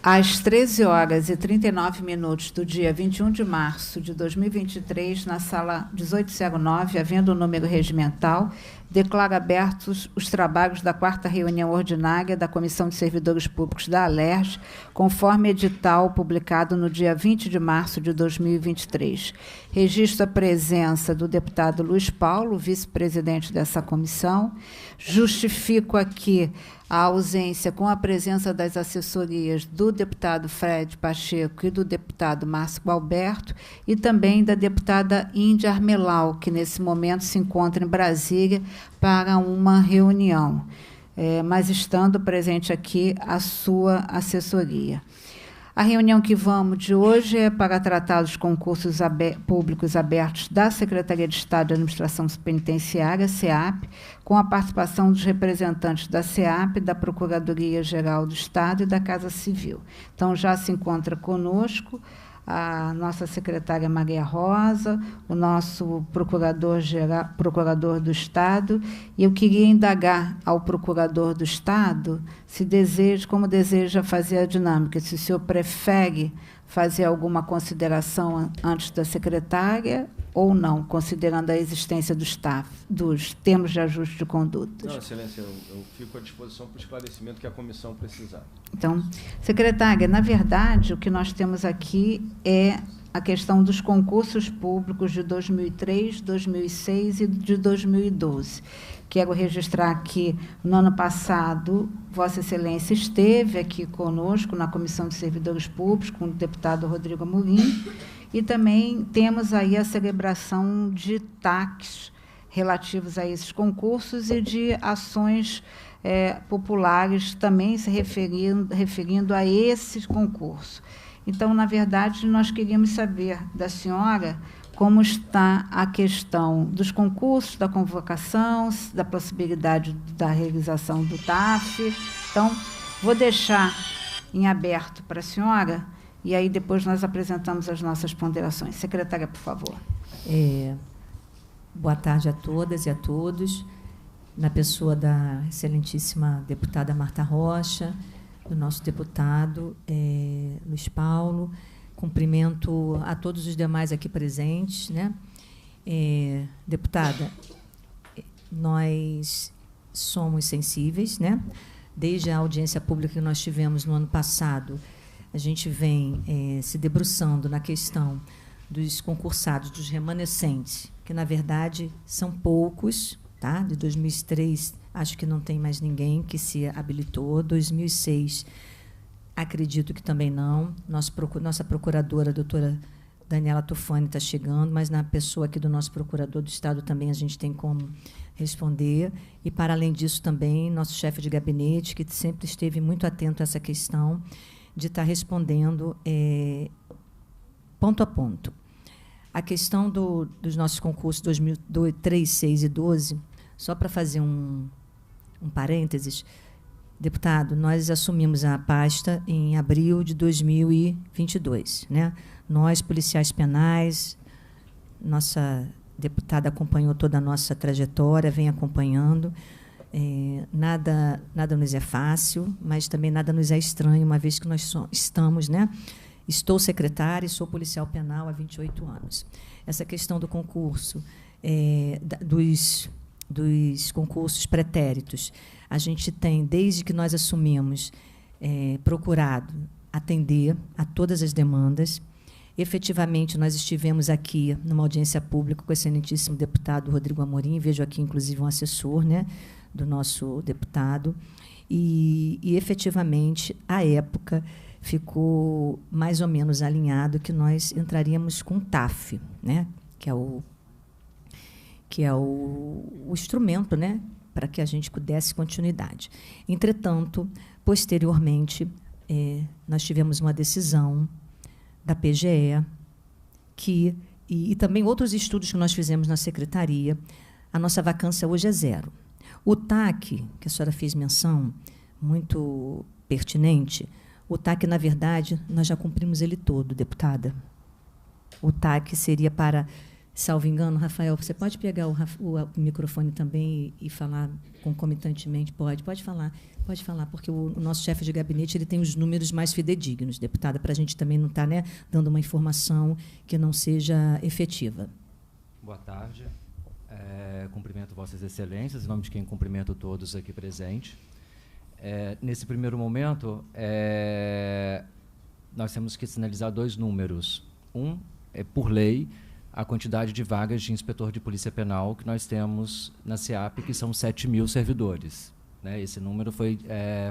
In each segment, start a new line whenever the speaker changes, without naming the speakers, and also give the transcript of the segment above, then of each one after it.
Às 13h39 do dia 21 de março de 2023, na sala 1809, havendo o número regimental, declaro abertos os trabalhos da 4ª reunião ordinária da Comissão de Servidores Públicos da Alerj, conforme edital publicado no dia 20 de março de 2023. Registro a presença do deputado Luiz Paulo, vice-presidente dessa comissão. Justifico aqui a ausência com a presença das assessorias do deputado Fred Pacheco e do deputado Márcio Gualberto e também da deputada Índia Armelau, que nesse momento se encontra em Brasília para uma reunião, mas estando presente aqui a sua assessoria. A reunião que vamos de hoje é para tratar dos concursos públicos abertos da Secretaria de Estado de Administração Penitenciária, SEAP, com a participação dos representantes da SEAP, da Procuradoria-Geral do Estado e da Casa Civil. Então, já se encontra conosco a nossa secretária Maria Rosa, o nosso procurador do Estado, e eu queria indagar ao procurador do Estado como deseja fazer a dinâmica, se o senhor prefere fazer alguma consideração antes da secretária ou não, considerando a existência dos termos de ajuste de condutas.
Não, Excelência, eu fico à disposição para o esclarecimento que a comissão precisar.
Então, secretária, na verdade, o que nós temos aqui é a questão dos concursos públicos de 2003, 2006 e de 2012. Quero registrar que, no ano passado, Vossa Excelência esteve aqui conosco na Comissão de Servidores Públicos, com o deputado Rodrigo Amorim, e também temos aí a celebração de TACs relativos a esses concursos e de ações populares também se referindo a esse concurso. Então, na verdade, nós queríamos saber da senhora como está a questão dos concursos, da convocação, da possibilidade da realização do TAF. Então, vou deixar em aberto para a senhora, e aí depois nós apresentamos as nossas ponderações. Secretária, por favor.
Boa tarde a todas e a todos, na pessoa da excelentíssima deputada Marta Rocha, do nosso deputado Luiz Paulo. Cumprimento a todos os demais aqui presentes, né? Deputada, nós somos sensíveis, né? Desde a audiência pública que nós tivemos no ano passado, a gente vem se debruçando na questão dos concursados, dos remanescentes, que, na verdade, são poucos, tá? De 2003, acho que não tem mais ninguém que se habilitou. 2006, acredito que também não. Nossa procuradora, a doutora Daniela Tufani, está chegando, mas na pessoa aqui do nosso procurador do Estado também a gente tem como responder. E, para além disso, também nosso chefe de gabinete, que sempre esteve muito atento a essa questão de estar respondendo ponto a ponto. A questão dos nossos concursos 2003, 2006 e 2012, só para fazer um parênteses, deputado, nós assumimos a pasta em abril de 2022. Né? Nós, policiais penais, nossa deputada acompanhou toda a nossa trajetória, vem acompanhando. Nada nos é fácil, mas também nada nos é estranho, uma vez que nós estamos, né? Estou secretária e sou policial penal há 28 anos. Essa questão do concurso, dos concursos pretéritos, a gente tem, desde que nós assumimos, procurado atender a todas as demandas. Efetivamente, nós estivemos aqui numa audiência pública com o excelentíssimo deputado Rodrigo Amorim, vejo aqui, inclusive, um assessor, né, do nosso deputado, e efetivamente, à época, ficou mais ou menos alinhado que nós entraríamos com o TAF, né, que é o instrumento, né, para que a gente pudesse continuidade. Entretanto, posteriormente, nós tivemos uma decisão da PGE e também outros estudos que nós fizemos na secretaria, a nossa vacância hoje é 0. O TAC, que a senhora fez menção, muito pertinente, o TAC, na verdade, nós já cumprimos ele todo, deputada. O TAC seria para Salvo engano, Rafael, você pode pegar o microfone também e falar concomitantemente? Pode falar, porque o nosso chefe de gabinete ele tem os números mais fidedignos, deputada, para a gente também não estar, né, dando uma informação que não seja efetiva.
Boa tarde. Cumprimento Vossas Excelências, em nome de quem cumprimento todos aqui presentes. Nesse primeiro momento, nós temos que sinalizar 2 números. Um é, por lei, a quantidade de vagas de inspetor de polícia penal que nós temos na SEAP, que são 7.000 servidores. Né? Esse número foi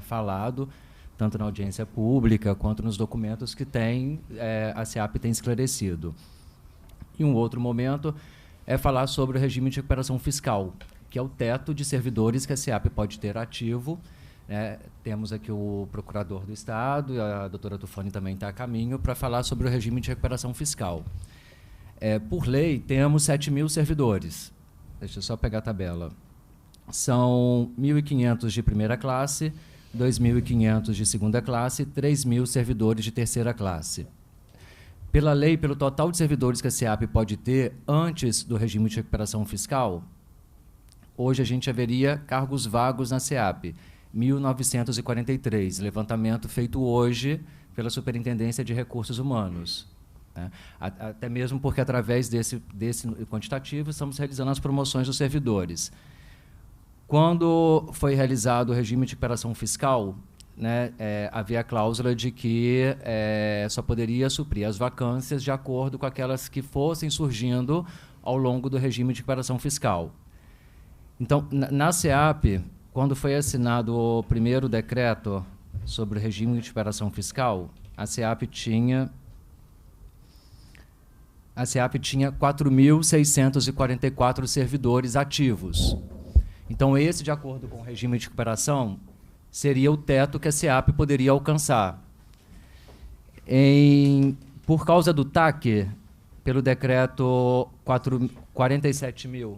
falado tanto na audiência pública quanto nos documentos que a SEAP tem esclarecido. E um outro momento é falar sobre o regime de recuperação fiscal, que é o teto de servidores que a SEAP pode ter ativo. Temos aqui o procurador do Estado, e a doutora Tufani também está a caminho, para falar sobre o regime de recuperação fiscal. Por lei, temos 7.000 servidores. Deixa eu só pegar a tabela. São 1.500 de primeira classe, 2.500 de segunda classe, 3.000 servidores de terceira classe. Pela lei, pelo total de servidores que a SEAP pode ter antes do regime de recuperação fiscal, hoje a gente haveria cargos vagos na SEAP, 1.943, levantamento feito hoje pela Superintendência de Recursos Humanos. Até mesmo porque, através desse quantitativo, estamos realizando as promoções dos servidores. Quando foi realizado o regime de recuperação fiscal, havia a cláusula de que só poderia suprir as vacâncias de acordo com aquelas que fossem surgindo ao longo do regime de recuperação fiscal. Então, na SEAP, quando foi assinado o primeiro decreto sobre o regime de recuperação fiscal, a SEAP tinha 4.644 servidores ativos. Então, esse, de acordo com o regime de recuperação, seria o teto que a SEAP poderia alcançar. Por causa do TAC, pelo decreto 47.000,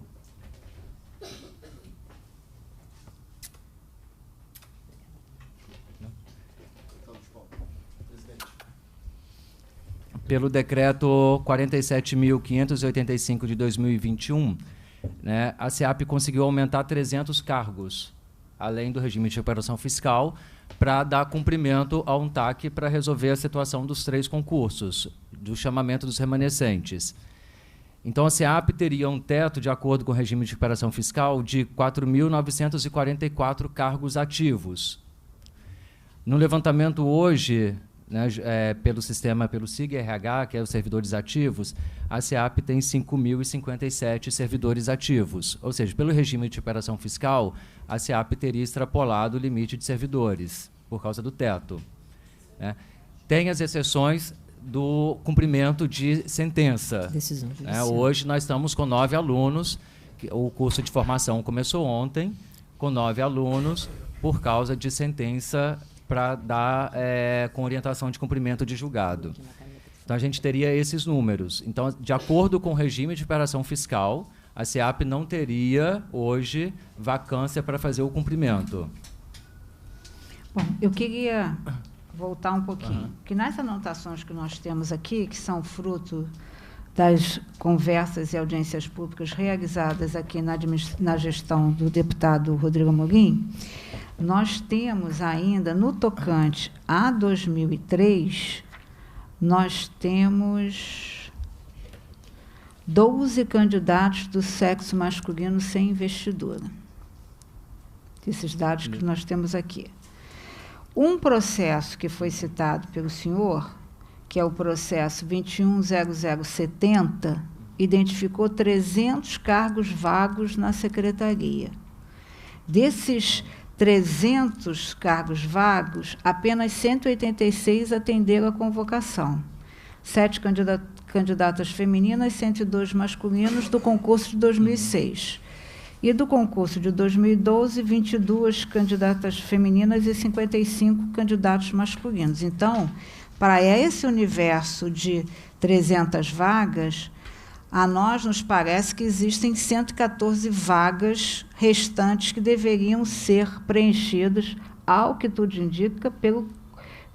pelo decreto 47.585 de 2021, a SEAP conseguiu aumentar 300 cargos, além do regime de recuperação fiscal, para dar cumprimento a um TAC para resolver a situação dos 3 concursos, do chamamento dos remanescentes. Então, a SEAP teria um teto, de acordo com o regime de recuperação fiscal, de 4.944 cargos ativos. No levantamento hoje, pelo SIG-RH, que é os servidores ativos, a SEAP tem 5.057 servidores ativos. Ou seja, pelo regime de recuperação fiscal, a SEAP teria extrapolado o limite de servidores, por causa do teto. Tem as exceções do cumprimento de sentença.
Decisão judicial.
Hoje nós estamos com 9 alunos, o curso de formação começou ontem, com 9 alunos, por causa de sentença para dar com orientação de cumprimento de julgado. Então, a gente teria esses números. Então, de acordo com o regime de recuperação fiscal, a SEAP não teria, hoje, vacância para fazer o cumprimento.
Bom, eu queria voltar um pouquinho. Que nas anotações que nós temos aqui, que são fruto das conversas e audiências públicas realizadas aqui na gestão do deputado Rodrigo Amorim, nós temos ainda, no tocante a 2003, nós temos 12 candidatos do sexo masculino sem investidura. Esses dados que nós temos aqui. Um processo que foi citado pelo senhor, que é o processo 21.0070, identificou 300 cargos vagos na secretaria. Desses 300 cargos vagos, apenas 186 atenderam a convocação. 7 candidatas femininas, 102 masculinos, do concurso de 2006. E do concurso de 2012, 22 candidatas femininas e 55 candidatos masculinos. Então, para esse universo de 300 vagas, a nós nos parece que existem 114 vagas restantes que deveriam ser preenchidas, ao que tudo indica,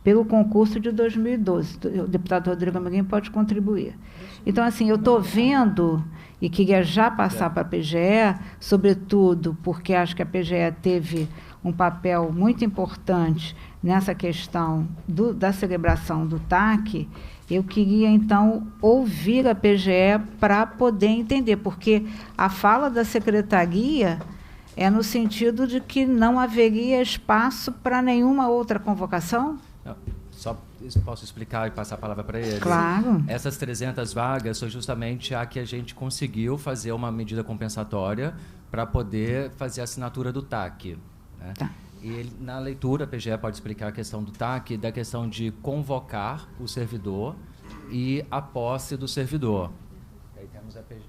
pelo concurso de 2012. O deputado Rodrigo Amorim pode contribuir. Então, assim, eu estou vendo, e queria já passar para a PGE, sobretudo porque acho que a PGE teve um papel muito importante nessa questão da celebração do TAC. Eu queria, então, ouvir a PGE para poder entender, porque a fala da secretaria é no sentido de que não haveria espaço para nenhuma outra convocação?
Não, só posso explicar e passar a palavra para ele.
Claro.
Essas 300 vagas foi justamente a que a gente conseguiu fazer uma medida compensatória para poder fazer a assinatura do TAC. Né?
Tá.
E ele, na leitura, a PGE pode explicar a questão do TAC, da questão de convocar o servidor e a posse do servidor. Aí temos a PGE.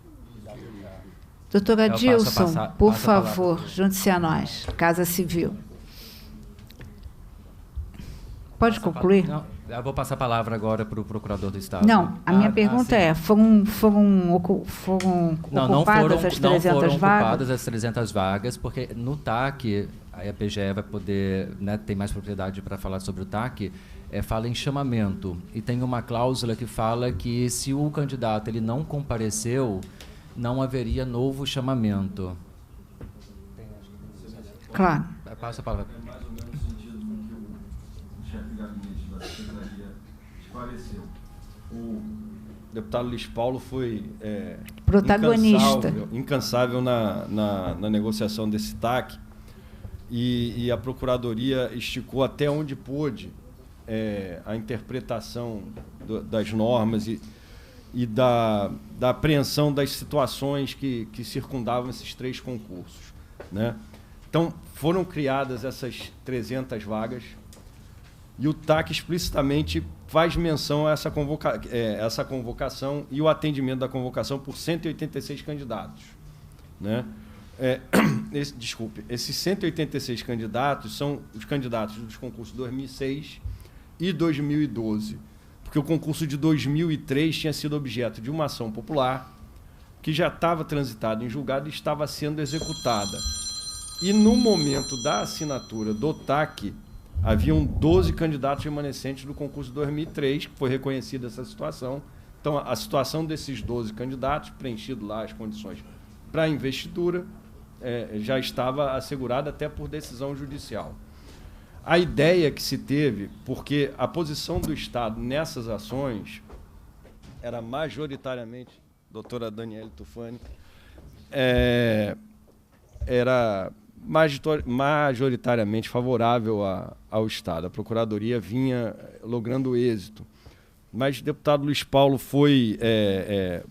Doutora Dilson, por favor, junte-se a nós, Casa Civil. Pode concluir?
Não, eu vou passar a palavra agora para o procurador do Estado.
Não, a minha pergunta é, foram ocupadas as 300
não foram
vagas?
ocupadas as 300 vagas, porque no TAC, aí a PGE vai poder, né, tem mais propriedade para falar sobre o TAC, fala em chamamento. E tem uma cláusula que fala que se o candidato ele não compareceu, não haveria novo chamamento.
Claro.
Passa a palavra.
É mais ou menos o sentido com que o chefe de gabinete da Secretaria esclareceu. O deputado Luiz Paulo foi
protagonista,
incansável na negociação desse TAC, e a Procuradoria esticou até onde pôde a interpretação das normas e da apreensão das situações que circundavam esses 3 concursos, né? Então, foram criadas essas 300 vagas e o TAC explicitamente faz menção a essa convocação e o atendimento da convocação por 186 candidatos, né? Esses 186 candidatos são os candidatos dos concursos 2006 e 2012, porque o concurso de 2003 tinha sido objeto de uma ação popular que já estava transitada em julgado e estava sendo executada. E no momento da assinatura do TAC, haviam 12 candidatos remanescentes do concurso de 2003, que foi reconhecida essa situação. Então, a situação desses 12 candidatos, preenchido lá as condições para a investidura, já estava assegurada até por decisão judicial. A ideia que se teve, porque a posição do Estado nessas ações era majoritariamente, doutora Daniele Tufani, era majoritariamente favorável ao Estado. A Procuradoria vinha logrando êxito. Mas o deputado Luiz Paulo foi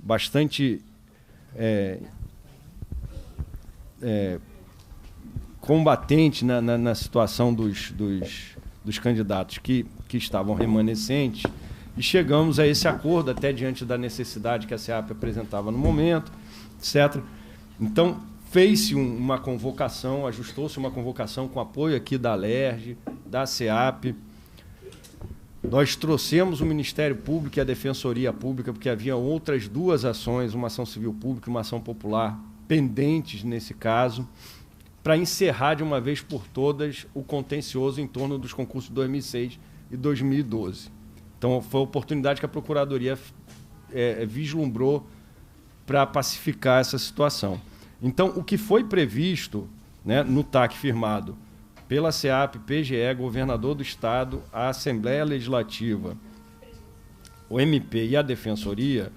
bastante combatente na situação dos candidatos que estavam remanescentes, e chegamos a esse acordo até diante da necessidade que a SEAP apresentava no momento, etc. Então, fez-se uma convocação, ajustou-se uma convocação com apoio aqui da ALERJ, da SEAP. Nós trouxemos o Ministério Público e a Defensoria Pública, porque havia outras 2 ações, uma ação civil pública e uma ação popular, pendentes nesse caso, para encerrar de uma vez por todas o contencioso em torno dos concursos de 2006 e 2012. Então, foi a oportunidade que a Procuradoria vislumbrou para pacificar essa situação. Então, o que foi previsto, né, no TAC firmado pela SEAP, PGE, Governador do Estado, a Assembleia Legislativa, o MP e a Defensoria,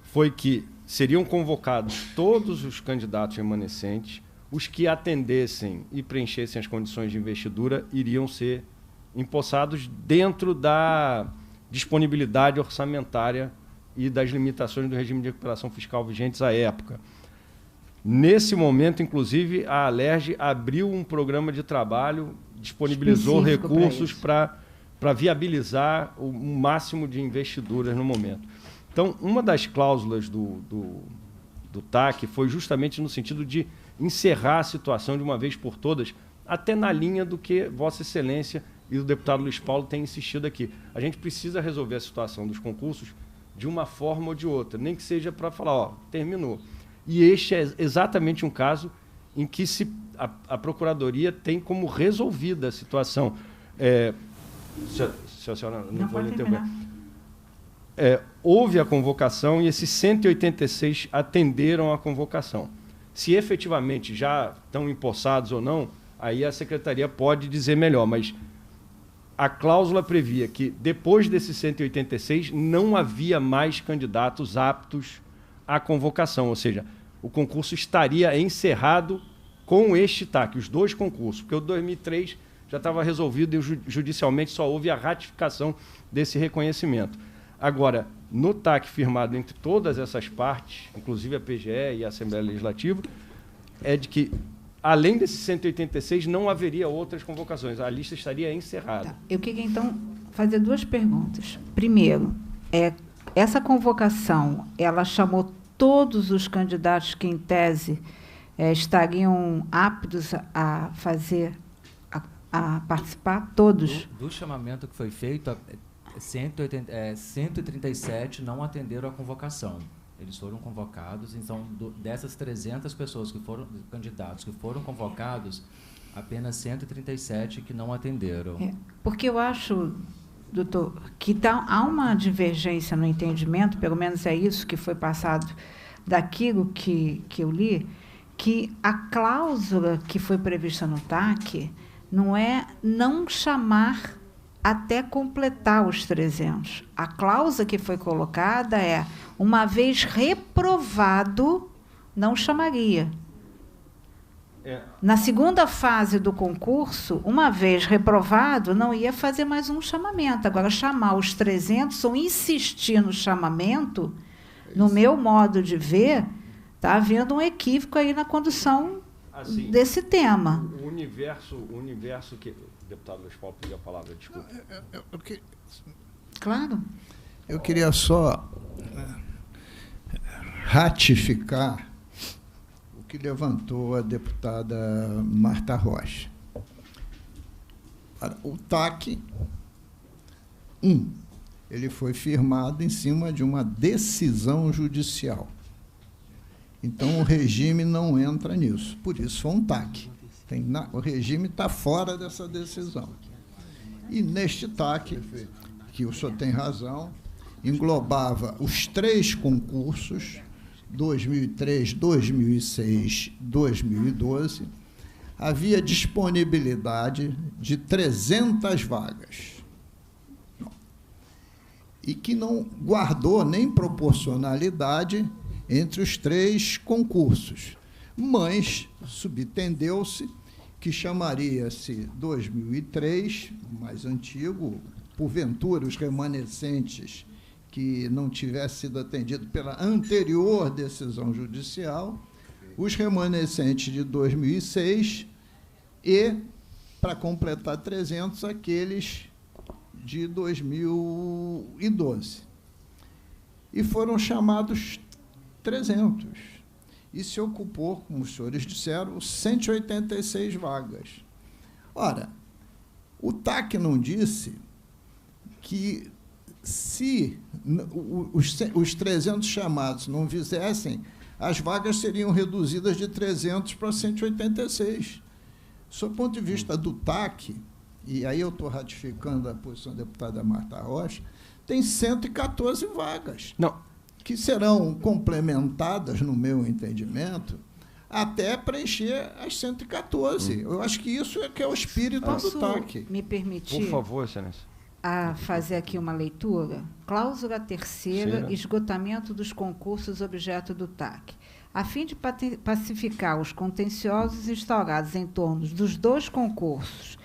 foi que seriam convocados todos os candidatos remanescentes, os que atendessem e preenchessem as condições de investidura iriam ser empossados dentro da disponibilidade orçamentária e das limitações do regime de recuperação fiscal vigentes à época. Nesse momento, inclusive, a ALERJ abriu um programa de trabalho, disponibilizou recursos para viabilizar o máximo de investiduras no momento. Então, uma das cláusulas do TAC foi justamente no sentido de encerrar a situação de uma vez por todas, até na linha do que Vossa Excelência e o deputado Luiz Paulo têm insistido aqui. A gente precisa resolver a situação dos concursos de uma forma ou de outra, nem que seja para falar, ó, terminou. E este é exatamente um caso em que a Procuradoria tem como resolvida a situação. se a senhora
Não
vou
pode
lhe interromper.
terminar.
Houve a convocação e esses 186 atenderam a convocação. Se efetivamente já estão empossados ou não, aí a secretaria pode dizer melhor, mas a cláusula previa que depois desses 186 não havia mais candidatos aptos à convocação, ou seja, o concurso estaria encerrado com este TAC, os dois concursos, porque o 2003 já estava resolvido e judicialmente só houve a ratificação desse reconhecimento. Agora, no TAC firmado entre todas essas partes, inclusive a PGE e a Assembleia Legislativa, é de que, além desses 186, não haveria outras convocações. A lista estaria encerrada.
Tá. Eu queria, então, fazer duas perguntas. Primeiro, essa convocação, ela chamou todos os candidatos que, em tese, estariam aptos a fazer, a participar? Todos?
Do chamamento que foi feito, 137 não atenderam a convocação. Eles foram convocados, então, dessas 300 pessoas que foram candidatos que foram convocados, apenas 137 que não atenderam.
Porque eu acho, doutor, que há uma divergência no entendimento, pelo menos é isso que foi passado daquilo que eu li, que a cláusula que foi prevista no TAC não é não chamar até completar os 300. A cláusula que foi colocada é, uma vez reprovado, não chamaria. Na segunda fase do concurso, uma vez reprovado, não ia fazer mais um chamamento. Agora, chamar os 300 ou insistir no chamamento, no meu modo de ver, está havendo um equívoco aí na condução desse tema.
O universo que... Deputado Luiz Paulo, pediu a palavra, desculpa.
Claro.
Eu queria só ratificar o que levantou a deputada Marta Rocha. O TAC, ele foi firmado em cima de uma decisão judicial. Então, o regime não entra nisso. Por isso, foi um TAC. O regime está fora dessa decisão. E neste TAC, que o senhor tem razão, englobava os 3 concursos, 2003, 2006, 2012, havia disponibilidade de 300 vagas. E que não guardou nem proporcionalidade entre os 3 concursos. Mas subentendeu-se que chamaria-se 2003, mais antigo, porventura os remanescentes que não tivesse sido atendido pela anterior decisão judicial, os remanescentes de 2006 e, para completar 300, aqueles de 2012. E foram chamados 300. E se ocupou, como os senhores disseram, 186 vagas. Ora, o TAC não disse que, se os 300 chamados não fizessem, as vagas seriam reduzidas de 300 para 186. Do ponto de vista do TAC, e aí eu estou ratificando a posição da deputada Marta Rocha, tem 114 vagas.
Não.
Que serão complementadas, no meu entendimento, até preencher as 114. Eu acho que isso é que é o espírito do TAC.
Me permitir,
por favor, excelência,
a fazer aqui uma leitura? Cláusula 3ª, esgotamento dos concursos objeto do TAC. A fim de pacificar os contenciosos instaurados em torno dos 2 concursos,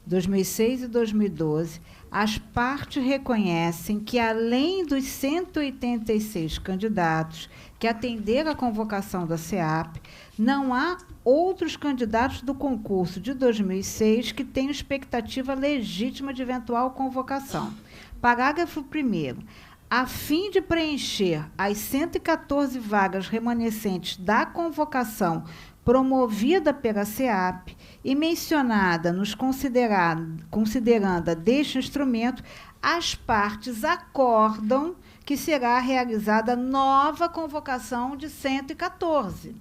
2006 e 2012, as partes reconhecem que, além dos 186 candidatos que atenderam à convocação da SEAP, não há outros candidatos do concurso de 2006 que tenham expectativa legítima de eventual convocação. Parágrafo 1º. A fim de preencher as 114 vagas remanescentes da convocação promovida pela SEAP e mencionada nos consideranda deste instrumento, as partes acordam que será realizada nova convocação de 114.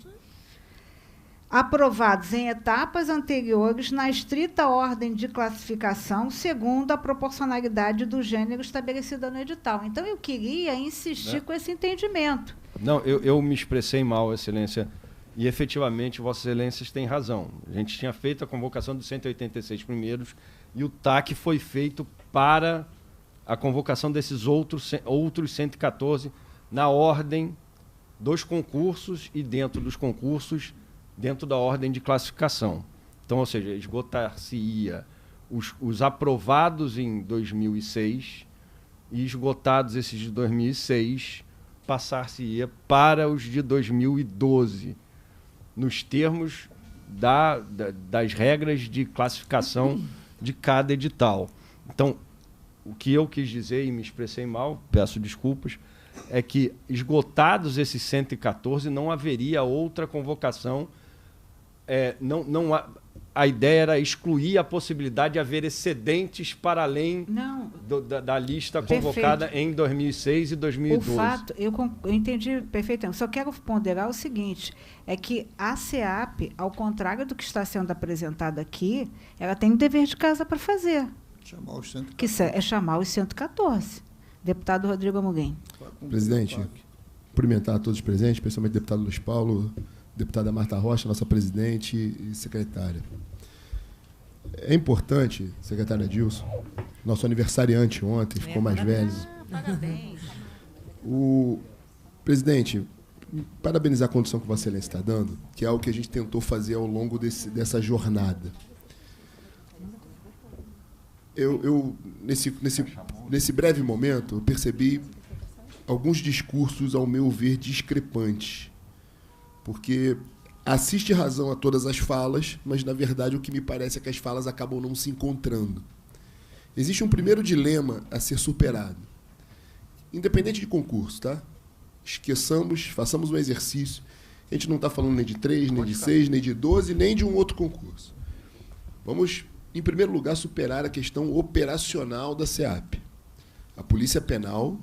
aprovados em etapas anteriores na estrita ordem de classificação, segundo a proporcionalidade do gênero estabelecida no edital. Então, eu queria insistir com esse entendimento.
Não, eu me expressei mal, Excelência, e efetivamente Vossas Excelências têm razão. A gente tinha feito a convocação dos 186 primeiros e o TAC foi feito para a convocação desses outros 114 na ordem dos concursos e dentro dos concursos, dentro da ordem de classificação. Então, ou seja, esgotar-se-ia os aprovados em 2006 e esgotados esses de 2006, passar-se-ia para os de 2012, nos termos das regras de classificação de cada edital. Então, o que eu quis dizer, e me expressei mal, peço desculpas, é que, esgotados esses 114, não haveria outra convocação. A ideia era excluir a possibilidade de haver excedentes para além da lista convocada em 2006 e 2012.
O fato, eu entendi perfeitamente. Só quero ponderar o seguinte, é que a SEAP, ao contrário do que está sendo apresentado aqui, ela tem um dever de casa para fazer.
Chamar os 114.
Que é chamar os 114. Deputado Rodrigo Amorim.
Presidente, cumprimentar a todos os presentes, especialmente o deputado Luiz Paulo, deputada Marta Rocha, nossa presidente e secretária. É importante, secretária Dilson, nosso aniversariante ontem, ficou mais velho.
Parabéns.
Presidente, parabenizar a condição que Vossa Excelência está dando, que é algo que a gente tentou fazer ao longo dessa jornada. Nesse breve momento, eu percebi alguns discursos, ao meu ver, discrepantes. Porque assiste razão a todas as falas, mas, na verdade, o que me parece é que as falas acabam não se encontrando. Existe um primeiro dilema a ser superado. Independente de concurso, tá? Esqueçamos, façamos um exercício. A gente não está falando nem de 3, nem de 6, nem de 12, nem de um outro concurso. Vamos, em primeiro lugar, superar a questão operacional da SEAP. A Polícia Penal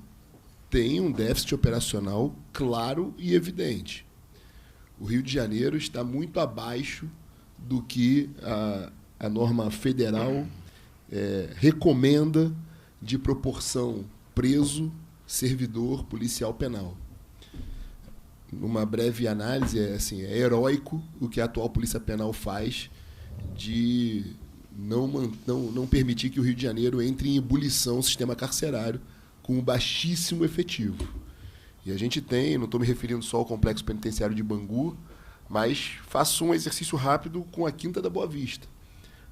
tem um déficit operacional claro e evidente. O Rio de Janeiro está muito abaixo do que a norma federal recomenda de proporção preso, servidor, policial penal. Numa breve análise, é heróico o que a atual Polícia Penal faz de não permitir que o Rio de Janeiro entre em ebulição o sistema carcerário com um baixíssimo efetivo. E a gente tem, não estou me referindo só ao complexo penitenciário de Bangu, mas faço um exercício rápido com a Quinta da Boa Vista.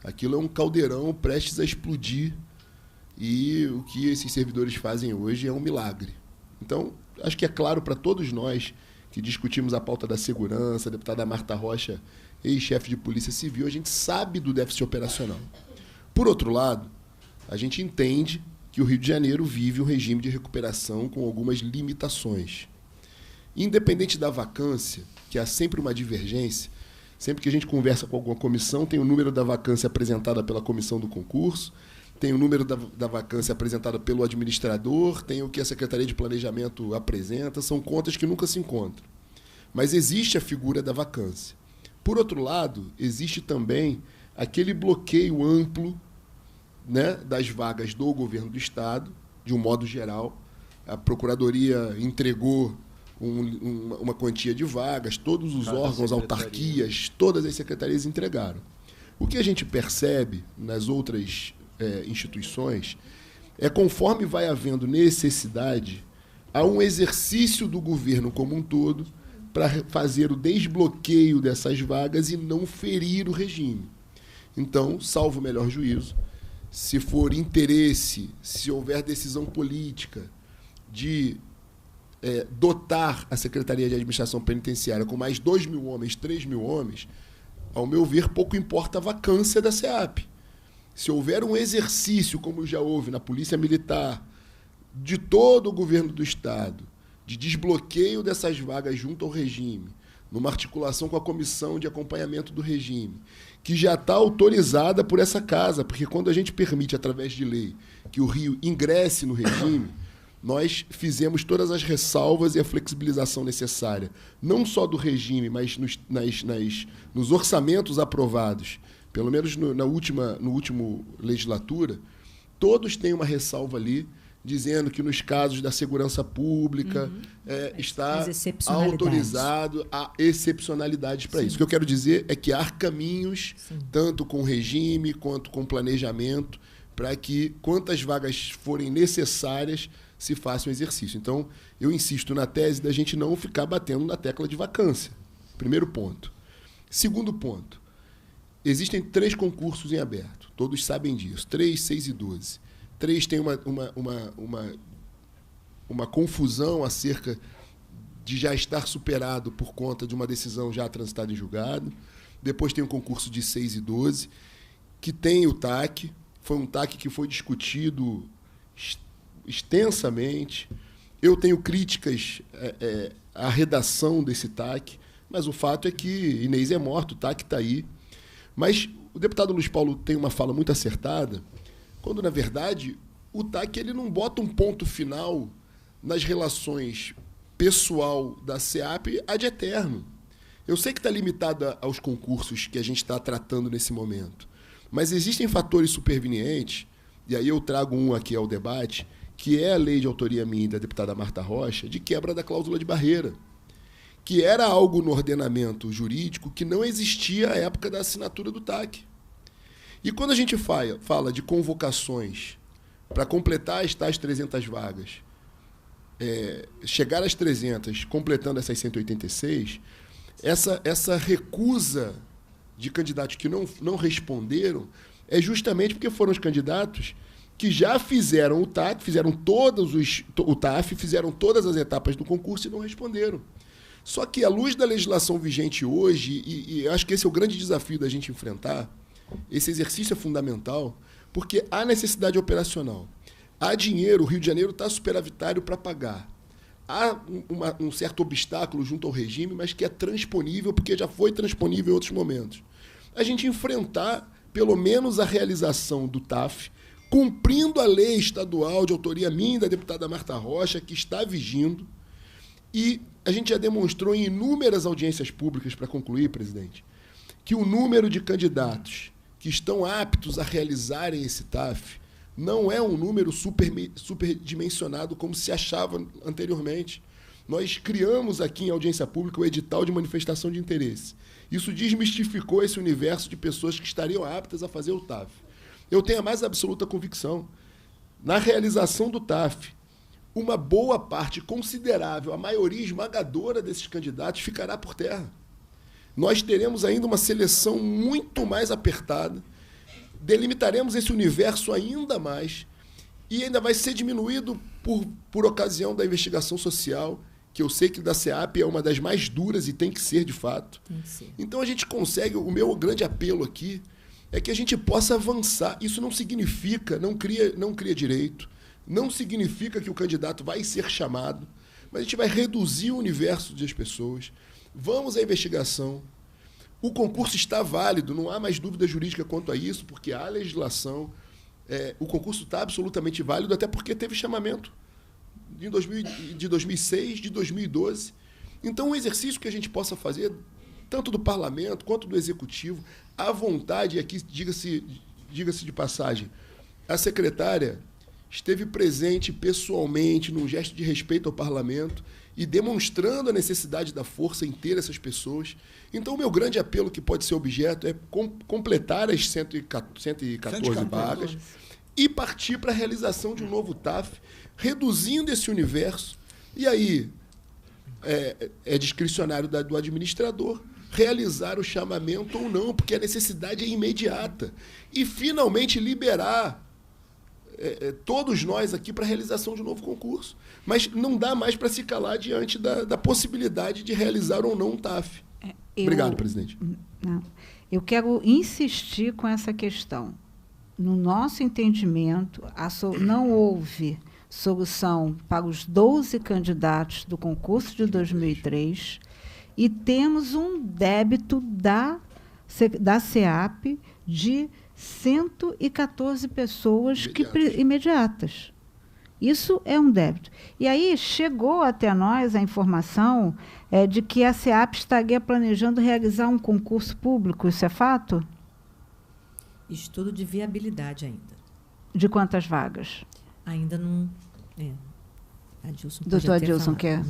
Aquilo é um caldeirão prestes a explodir e o que esses servidores fazem hoje é um milagre. Então, acho que é claro para todos nós que discutimos a pauta da segurança, a deputada Marta Rocha, ex-chefe de Polícia Civil, a gente sabe do déficit operacional. Por outro lado, a gente entende que o Rio de Janeiro vive um regime de recuperação com algumas limitações. Independente da vacância, que há sempre uma divergência, sempre que a gente conversa com alguma comissão, tem o número da vacância apresentada pela comissão do concurso, tem o número da vacância apresentada pelo administrador, tem o que a Secretaria de Planejamento apresenta, são contas que nunca se encontram. Mas existe a figura da vacância. Por outro lado, existe também aquele bloqueio amplo, né, das vagas do governo do Estado, de um modo geral. A Procuradoria entregou uma quantia de vagas, todos os órgãos, autarquias, todas as secretarias entregaram. O que a gente percebe nas outras instituições é, conforme vai havendo necessidade, há um exercício do governo como um todo para fazer o desbloqueio dessas vagas e não ferir o regime. Então, salvo o melhor juízo, se for interesse, se houver decisão política de dotar a Secretaria de Administração Penitenciária com mais 2.000 homens, 3.000 homens, ao meu ver, pouco importa a vacância da SEAP. Se houver um exercício, como já houve na Polícia Militar, de todo o governo do Estado, de desbloqueio dessas vagas junto ao regime, numa articulação com a comissão de acompanhamento do regime, que já está autorizada por essa casa, porque quando a gente permite, através de lei, que o Rio ingresse no regime, nós fizemos todas as ressalvas e a flexibilização necessária, não só do regime, mas nos orçamentos aprovados, pelo menos no último legislatura, todos têm uma ressalva ali, dizendo que nos casos da segurança pública está autorizado a excepcionalidades para isso. O que eu quero dizer é que há caminhos, tanto com regime quanto com planejamento, para que quantas vagas forem necessárias se faça um exercício. Então, eu insisto na tese da gente não ficar batendo na tecla de vacância. Primeiro ponto. Segundo ponto. Existem 3 concursos em aberto. Todos sabem disso. 3, 6 e 12. 3 tem uma confusão acerca de já estar superado por conta de uma decisão já transitada em julgado. Depois tem o concurso de 6 e 12, que tem o TAC. Foi um TAC que foi discutido extensamente. Eu tenho críticas à redação desse TAC, mas o fato é que Inês é morta, o TAC está aí. Mas o deputado Luiz Paulo tem uma fala muito acertada, quando, na verdade, o TAC ele não bota um ponto final nas relações pessoal da SEAP ad eterno. Eu sei que está limitada aos concursos que a gente está tratando nesse momento, mas existem fatores supervenientes, e aí eu trago um aqui ao debate, que é a lei de autoria minha e da deputada Marta Rocha, de quebra da cláusula de barreira, que era algo no ordenamento jurídico que não existia à época da assinatura do TAC. E quando a gente fala de convocações para completar as tais 300 vagas, chegar às 300, completando essas 186, essa recusa de candidatos que não responderam é justamente porque foram os candidatos que já fizeram o TAC, fizeram o TAF, fizeram todas as etapas do concurso e não responderam. Só que, à luz da legislação vigente hoje, e acho que esse é o grande desafio da gente enfrentar, esse exercício é fundamental, porque há necessidade operacional. Há dinheiro, o Rio de Janeiro está superavitário para pagar. Há um certo obstáculo junto ao regime, mas que é transponível, porque já foi transponível em outros momentos. A gente enfrentar, pelo menos, a realização do TAF, cumprindo a lei estadual de autoria minha e da deputada Marta Rocha, que está vigindo, e a gente já demonstrou em inúmeras audiências públicas, para concluir, presidente, que o número de candidatos que estão aptos a realizarem esse TAF não é um número superdimensionado como se achava anteriormente. Nós criamos aqui em audiência pública o edital de manifestação de interesse. Isso desmistificou esse universo de pessoas que estariam aptas a fazer o TAF. Eu tenho a mais absoluta convicção. Na realização do TAF, uma boa parte considerável, a maioria esmagadora desses candidatos ficará por terra. Nós teremos ainda uma seleção muito mais apertada, delimitaremos esse universo ainda mais e ainda vai ser diminuído por ocasião da investigação social, que eu sei que da SEAP é uma das mais duras e tem que ser de fato. Então a gente consegue, o meu grande apelo aqui é que a gente possa avançar. Isso não significa, não cria direito, não significa que o candidato vai ser chamado, mas a gente vai reduzir o universo das pessoas. Vamos à investigação. O concurso está válido, não há mais dúvida jurídica quanto a isso, porque há legislação. O concurso está absolutamente válido, até porque teve chamamento de 2006, de 2012. Então, um exercício que a gente possa fazer, tanto do parlamento quanto do executivo, à vontade, e aqui diga-se de passagem, a secretária esteve presente pessoalmente, num gesto de respeito ao parlamento, e demonstrando a necessidade da força em ter essas pessoas. Então, o meu grande apelo que pode ser objeto é completar as 114 vagas e partir para a realização de um novo TAF, reduzindo esse universo. E aí, é discricionário do administrador realizar o chamamento ou não, porque a necessidade é imediata. E, finalmente, liberar todos nós aqui para a realização de um novo concurso. Mas não dá mais para se calar diante da possibilidade de realizar ou não um TAF. Obrigado, presidente.
Não, eu quero insistir com essa questão. No nosso entendimento, não houve solução para os 12 candidatos do concurso de 2003 e temos um débito da SEAP de 114 pessoas imediatas. Isso é um débito. E aí chegou até nós a informação de que a SEAP estaria planejando realizar um concurso público. Isso é fato?
Estudo de viabilidade ainda.
De quantas vagas?
Ainda não... Adilson pode
Doutor
até
Adilson,
falar.
quer?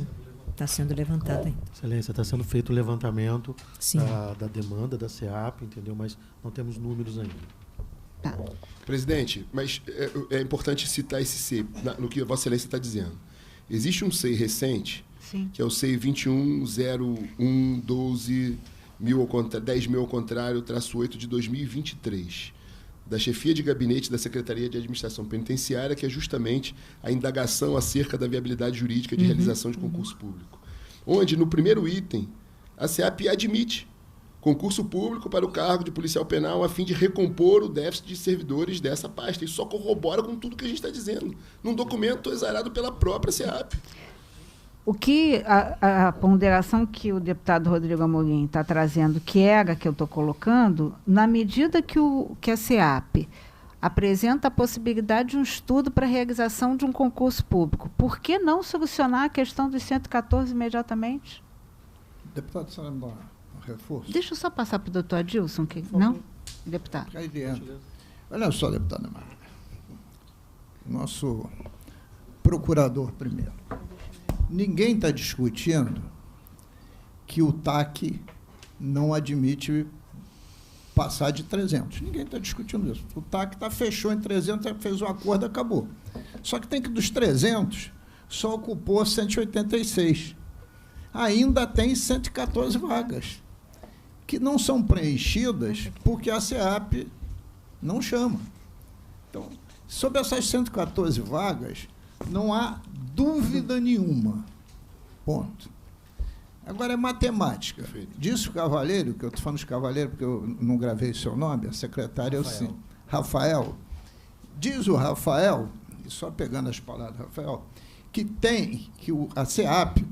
Está sendo levantado ainda.
Excelência, está sendo feito o levantamento
Sim.
da demanda da SEAP, entendeu? Mas não temos números ainda.
Tá.
Presidente, mas é importante citar esse SEI, no que Vossa Excelência está dizendo. Existe um SEI recente,
Sim.
que é o SEI 21.01.12.10.000 ao contrário, -8 de 2023, da chefia de gabinete da Secretaria de Administração Penitenciária, que é justamente a indagação acerca da viabilidade jurídica de realização de concurso público. Onde, no primeiro item, a SEAP admite concurso público para o cargo de policial penal a fim de recompor o déficit de servidores dessa pasta. Isso só corrobora com tudo que a gente está dizendo, num documento exarado pela própria SEAP.
O que a ponderação que o deputado Rodrigo Amorim está trazendo, que era que eu estou colocando, na medida que a SEAP apresenta a possibilidade de um estudo para a realização de um concurso público, por que não solucionar a questão dos 114 imediatamente?
Deputado, você vai me dar um reforço?
Deixa eu só passar para o doutor Adilson. Não? Deputado.
Aí dentro. Olha só, deputado Mara. Nosso procurador primeiro. Ninguém está discutindo que o TAC não admite passar de 300. Ninguém está discutindo isso. O TAC fechou em 300, fez um acordo, acabou. Só que tem que dos 300, só ocupou 186. Ainda tem 114 vagas, que não são preenchidas porque a SEAP não chama. Então, sobre essas 114 vagas, não há dúvida nenhuma. Ponto. Agora é matemática. Disse o Cavaleiro, que eu estou falando de Cavaleiro porque eu não gravei seu nome, a secretária sim. Rafael. Diz o Rafael, e só pegando as palavras do Rafael, que a SEAP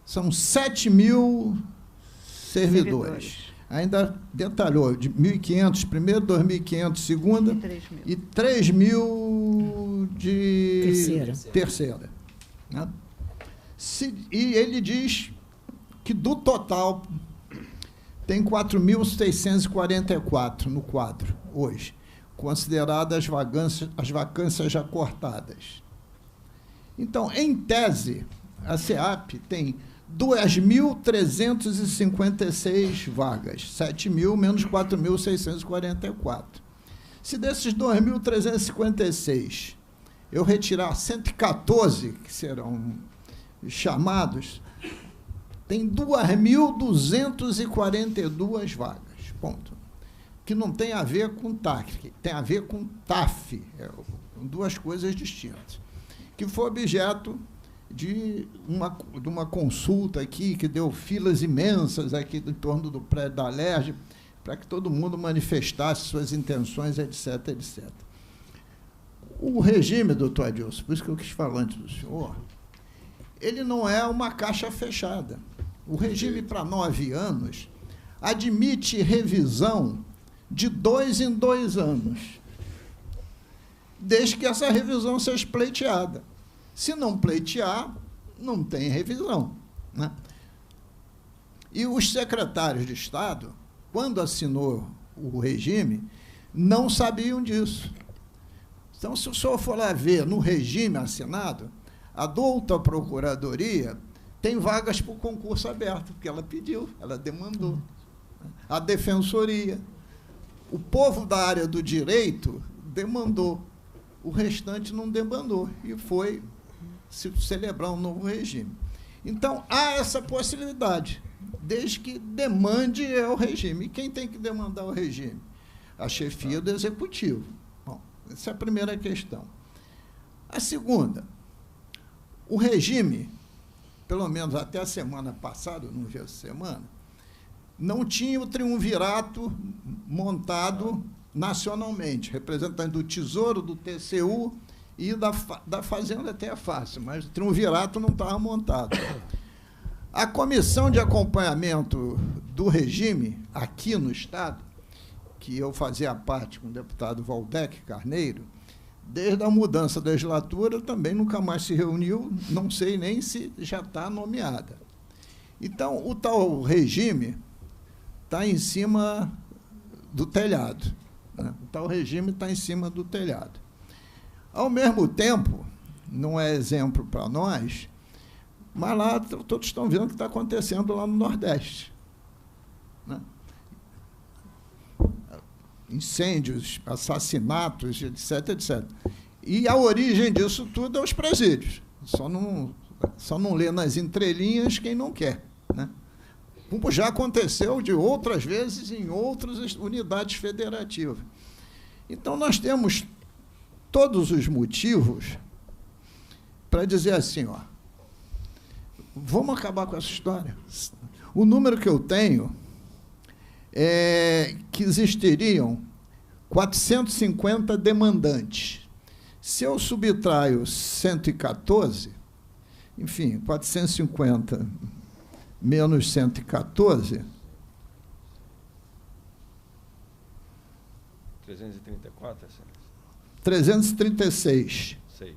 são 7.000 servidores. Ainda detalhou, de 1.500, primeiro, 2.500, segunda, e 3.000 de terceira. Né? E ele diz que, do total, tem 4.644 no quadro, hoje, consideradas as vacâncias já cortadas. Então, em tese, a SEAP tem 2.356 vagas, 7.000 menos 4.644. Se desses 2.356 eu retirar 114, que serão chamados, tem 2.242 vagas, ponto. Que não tem a ver com TAC, tem a ver com TAF, duas coisas distintas, que foi objeto de uma consulta aqui, que deu filas imensas aqui em torno do prédio da Alerj, para que todo mundo manifestasse suas intenções, etc., etc. O regime, doutor Adilson, por isso que eu quis falar antes do senhor, ele não é uma caixa fechada. O regime para 9 anos admite revisão de 2 em 2 anos, desde que essa revisão seja pleiteada. Se não pleitear, não tem revisão, né? E os secretários de Estado, quando assinou o regime, não sabiam disso. Então, se o senhor for lá ver no regime assinado, a douta Procuradoria tem vagas para o concurso aberto, porque ela pediu, ela demandou. A Defensoria, o povo da área do direito demandou, o restante não demandou, e foi se celebrar um novo regime. Então, há essa possibilidade, desde que demande o regime. E quem tem que demandar o regime? A chefia do Executivo. Bom, essa é a primeira questão. A segunda, o regime, pelo menos até a semana passada, não vi essa semana, não tinha o triunvirato montado nacionalmente, representante do Tesouro, do TCU e da Fazenda até é fácil, mas o triunvirato não estava montado. A comissão de acompanhamento do regime, aqui no Estado, que eu fazia parte com o deputado Valdec Carneiro, desde a mudança da legislatura, também nunca mais se reuniu, não sei nem se já está nomeada. Então, o tal regime está em cima do telhado, né? O tal regime está em cima do telhado. Ao mesmo tempo, não é exemplo para nós, mas lá todos estão vendo o que está acontecendo lá no Nordeste, né? Incêndios, assassinatos, etc, etc. E a origem disso tudo é os presídios. Só não lê nas entrelinhas quem não quer, né? Como já aconteceu de outras vezes em outras unidades federativas. Então, nós temos todos os motivos para dizer assim, ó, vamos acabar com essa história. O número que eu tenho é que existiriam 450 demandantes. Se eu subtraio 114, enfim, 450 menos 114...
334,
336.
6.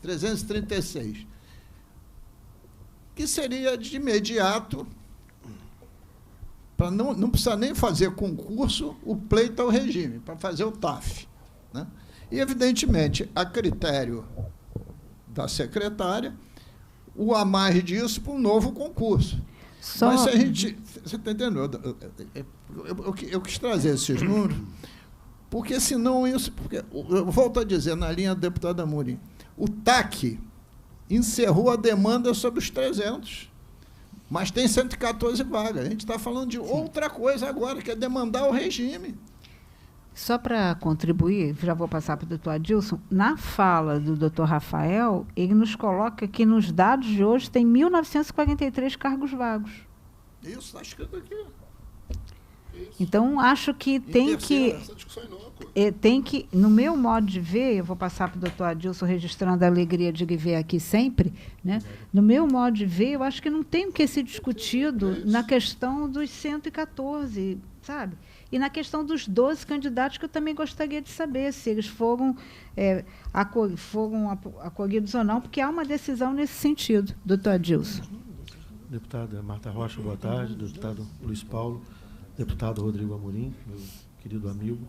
336. Que seria de imediato, para não precisar nem fazer concurso, o pleito ao regime, para fazer o TAF, né? E, evidentemente, a critério da secretária, o a mais disso para um novo concurso. Mas se a gente... Você está entendendo? Eu quis trazer esses números, porque senão isso... Porque, eu volto a dizer, na linha do deputado Amorim, o TAC encerrou a demanda sobre os 300, mas tem 114 vagas. A gente está falando de outra coisa agora, que é demandar o regime.
Só para contribuir, já vou passar para o doutor Adilson, na fala do doutor Rafael, ele nos coloca que nos dados de hoje tem 1.943 cargos vagos.
Isso, está escrito aqui. Isso.
Então, acho que tem que, no meu modo de ver, eu vou passar para o doutor Adilson, registrando a alegria de ver aqui sempre, né? No meu modo de ver, eu acho que não tem o que ser discutido na questão dos 114, sabe? E na questão dos 12 candidatos, que eu também gostaria de saber se eles foram acolhidos ou não, porque há uma decisão nesse sentido. Doutor Adilson.
Deputada Marta Rocha, boa tarde. Deputado Luiz Paulo, deputado Rodrigo Amorim, meu querido amigo,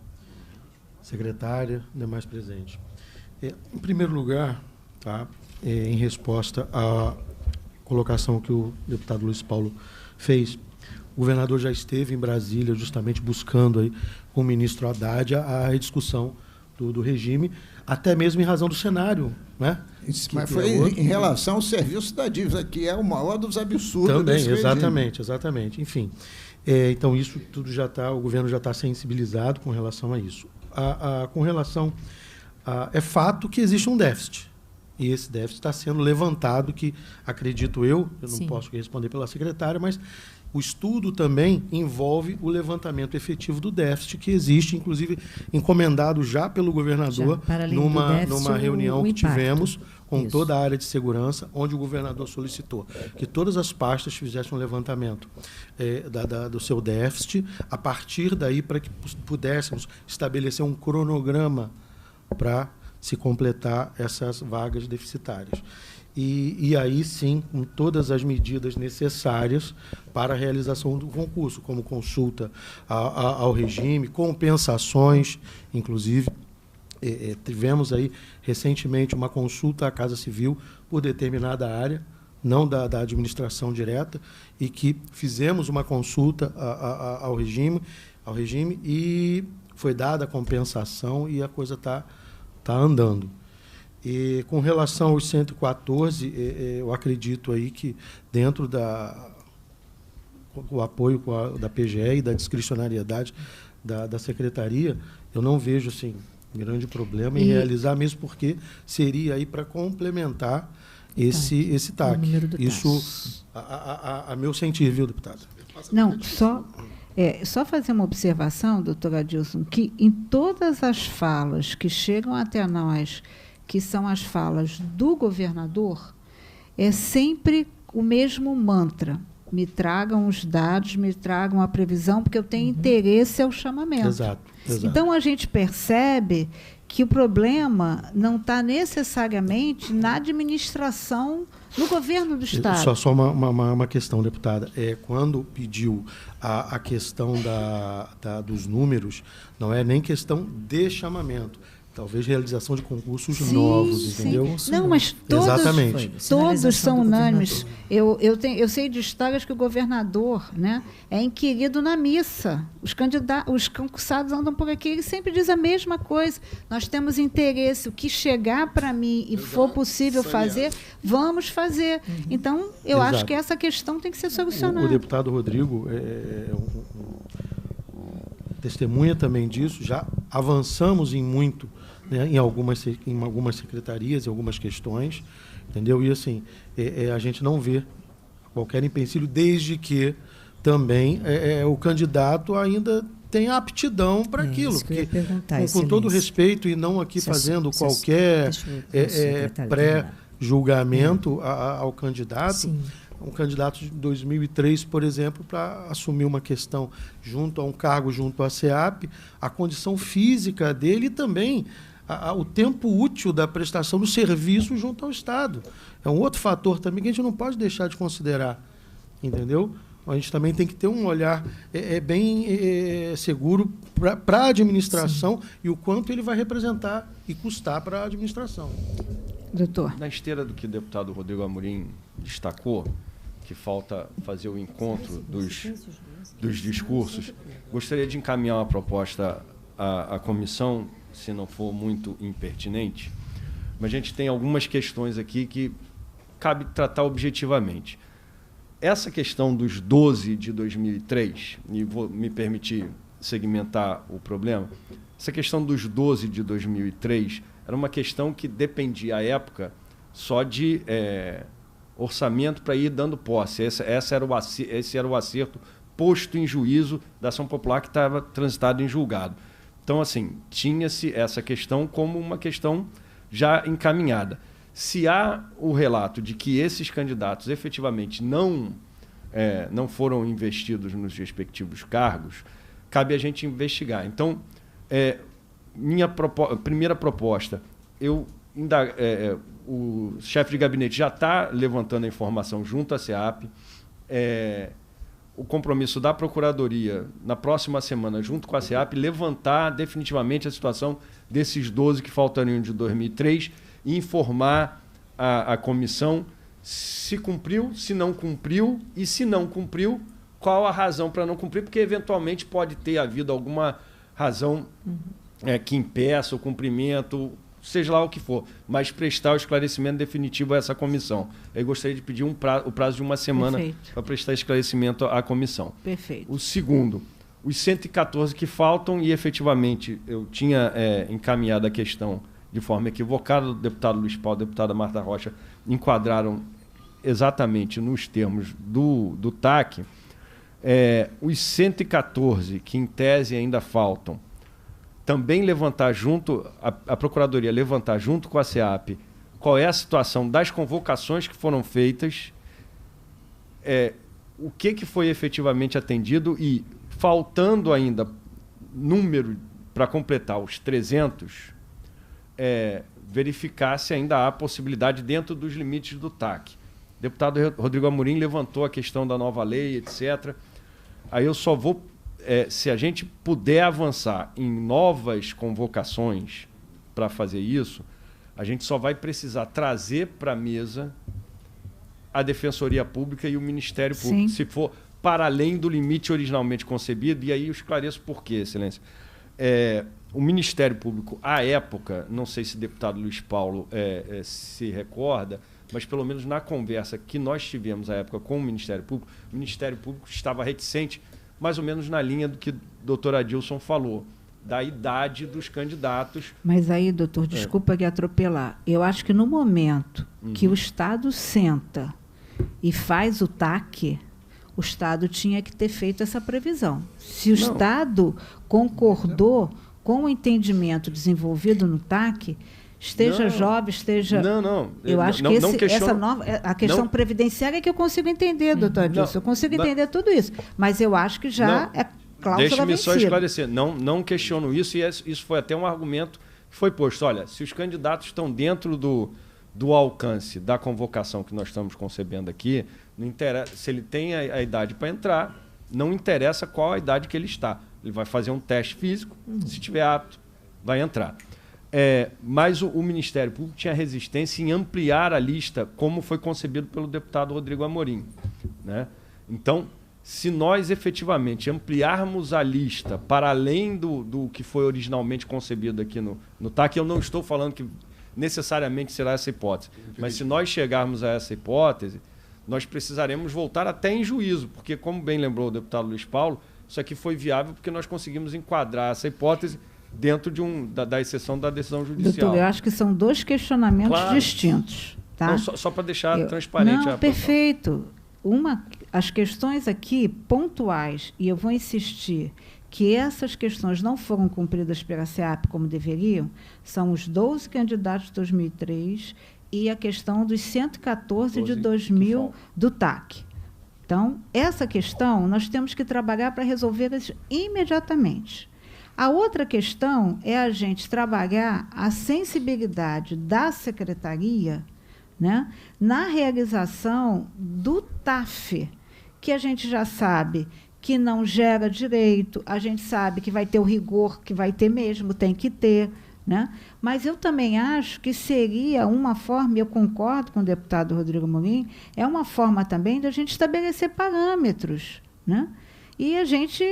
secretária, demais presentes. Em primeiro lugar, tá, em resposta à colocação que o deputado Luiz Paulo fez, o governador já esteve em Brasília justamente buscando aí, com o ministro Haddad a rediscussão do regime, até mesmo em razão do cenário, né?
Mas foi em relação ao serviço da dívida, que é o maior dos absurdos
também,
desse regime.
Exatamente. Enfim, então isso tudo já está, o governo já está sensibilizado com relação a isso. Com relação é fato que existe um déficit. E esse déficit está sendo levantado, que acredito eu não
Sim.
posso responder pela secretária, mas o estudo também envolve o levantamento efetivo do déficit que existe, inclusive encomendado já pelo governador numa reunião que tivemos com toda a área de segurança, onde o governador solicitou que todas as pastas fizessem um levantamento do seu déficit, a partir daí para que pudéssemos estabelecer um cronograma para se completar essas vagas deficitárias. E aí, sim, com todas as medidas necessárias para a realização do concurso, como consulta ao regime, compensações, inclusive. Tivemos aí, recentemente, uma consulta à Casa Civil por determinada área, não da administração direta, e que fizemos uma consulta ao regime e foi dada a compensação e a coisa está andando. E com relação aos 114, eu acredito aí que dentro com o apoio da PGE e da discricionariedade da Secretaria, eu não vejo assim, grande problema em realizar, mesmo porque seria aí para complementar esse TAC. Isso, a meu sentir, viu, deputada?
Não, só fazer uma observação, doutor Adilson, que em todas as falas que chegam até nós, que são as falas do governador, é sempre o mesmo mantra. Me tragam os dados, me tragam a previsão, porque eu tenho interesse ao chamamento.
Exato.
Então, a gente percebe que o problema não está necessariamente na administração, no governo do Estado.
Só uma questão, deputada. Quando pediu a questão dos números, não é nem questão de chamamento. Talvez realização de concursos novos, entendeu?
Não, mas todos são unânimes. Eu sei de histórias que o governador, né, é inquirido na missa. Os concursados andam por aqui, ele sempre diz a mesma coisa. Nós temos interesse, o que chegar para mim e for possível fazer, vamos fazer. Então, eu acho que essa questão tem que ser solucionada.
O deputado Rodrigo testemunha também disso, já avançamos em muito, né, em algumas secretarias, em algumas questões, entendeu? E assim, a gente não vê qualquer empecilho, desde que também o candidato ainda tenha aptidão para aquilo. Porque, com todo respeito, e não aqui fazendo qualquer pré-julgamento ao candidato, sim. Um candidato de 2003, por exemplo, para assumir uma questão junto a um cargo junto à SEAP, a condição física dele e também o tempo útil da prestação do serviço junto ao Estado. É um outro fator também que a gente não pode deixar de considerar, entendeu? A gente também tem que ter um olhar bem seguro para a administração. Sim. E o quanto ele vai representar e custar para a administração.
Doutor.
Na esteira do que o deputado Rodrigo Amorim destacou, que falta fazer o encontro dos discursos, gostaria de encaminhar uma proposta à comissão, se não for muito impertinente, mas a gente tem algumas questões aqui que cabe tratar objetivamente. Essa questão dos 12 de 2003, e vou me permitir segmentar o problema, essa questão dos 12 de 2003 era uma questão que dependia, à época, só de orçamento para ir dando posse. Esse era o acerto posto em juízo da ação popular que estava transitado em julgado. Então, assim, tinha-se essa questão como uma questão já encaminhada. Se há o relato de que esses candidatos efetivamente não foram investidos nos respectivos cargos, cabe a gente investigar. Então, minha primeira proposta, o chefe de gabinete já está levantando a informação junto à SEAP, o compromisso da Procuradoria, na próxima semana, junto com a SEAP, levantar definitivamente a situação desses 12 que faltariam de 2003 e informar a comissão se cumpriu, se não cumpriu, e se não cumpriu, qual a razão para não cumprir, porque eventualmente pode ter havido alguma razão que impeça o cumprimento, seja lá o que for, mas prestar o esclarecimento definitivo a essa comissão. Eu gostaria de pedir o prazo de uma semana para prestar esclarecimento à comissão.
Perfeito.
O segundo, os 114 que faltam, e efetivamente eu tinha encaminhado a questão de forma equivocada, o deputado Luiz Paulo e a deputada Marta Rocha enquadraram exatamente nos termos do TAC, os 114 que em tese ainda faltam, também levantar junto, a Procuradoria levantar junto com a SEAP qual é a situação das convocações que foram feitas, o que foi efetivamente atendido e, faltando ainda número para completar os 300, verificar se ainda há possibilidade dentro dos limites do TAC. O deputado Rodrigo Amorim levantou a questão da nova lei, etc. Aí eu só vou... se a gente puder avançar em novas convocações para fazer isso, a gente só vai precisar trazer para a mesa a Defensoria Pública e o Ministério Público, se for para além do limite originalmente concebido, e aí eu esclareço por quê, Excelência. O Ministério Público, à época, não sei se o deputado Luiz Paulo se recorda, mas pelo menos na conversa que nós tivemos à época com o Ministério Público estava reticente, mais ou menos na linha do que o doutor Adilson falou, da idade dos candidatos.
Mas aí, doutor, desculpa que atropelar. Eu acho que no momento que o Estado senta e faz o TAC, o Estado tinha que ter feito essa previsão. Se o Estado concordou com o entendimento desenvolvido no TAC, esteja jovem, esteja...
Não.
Eu acho que essa nova... A questão previdenciária é que eu consigo entender, doutor Adilson. Eu consigo entender tudo isso. Mas eu acho que já é cláusula
Deixe-me
vencida.
só esclarecer. Não questiono isso, e isso foi até um argumento foi posto, olha, se os candidatos estão dentro do alcance da convocação que nós estamos concebendo aqui, não interessa, se ele tem a idade para entrar, não interessa qual a idade que ele está. Ele vai fazer um teste físico, se estiver apto, vai entrar. Mas o Ministério Público tinha resistência em ampliar a lista, como foi concebido pelo deputado Rodrigo Amorim, né? Então, se nós efetivamente ampliarmos a lista para além do que foi originalmente concebido aqui no TAC, eu não estou falando que necessariamente será essa hipótese, mas se nós chegarmos a essa hipótese, nós precisaremos voltar até em juízo, porque, como bem lembrou o deputado Luiz Paulo, isso aqui foi viável porque nós conseguimos enquadrar essa hipótese dentro da exceção da decisão judicial.
Doutor, eu acho que são dois questionamentos distintos. Tá?
Não, só para deixar transparente a
perfeito. As questões aqui pontuais, e eu vou insistir que essas questões não foram cumpridas pela SEAP como deveriam, são os 12 candidatos de 2003 e a questão dos 114 de 2000 do TAC. Então, essa questão nós temos que trabalhar para resolvê-las imediatamente. A outra questão é a gente trabalhar a sensibilidade da secretaria, né, na realização do TAF, que a gente já sabe que não gera direito, a gente sabe que vai ter o rigor, que vai ter mesmo, tem que ter, né? Mas eu também acho que seria uma forma, eu concordo com o deputado Rodrigo Amorim, é uma forma também de a gente estabelecer parâmetros, né? E a gente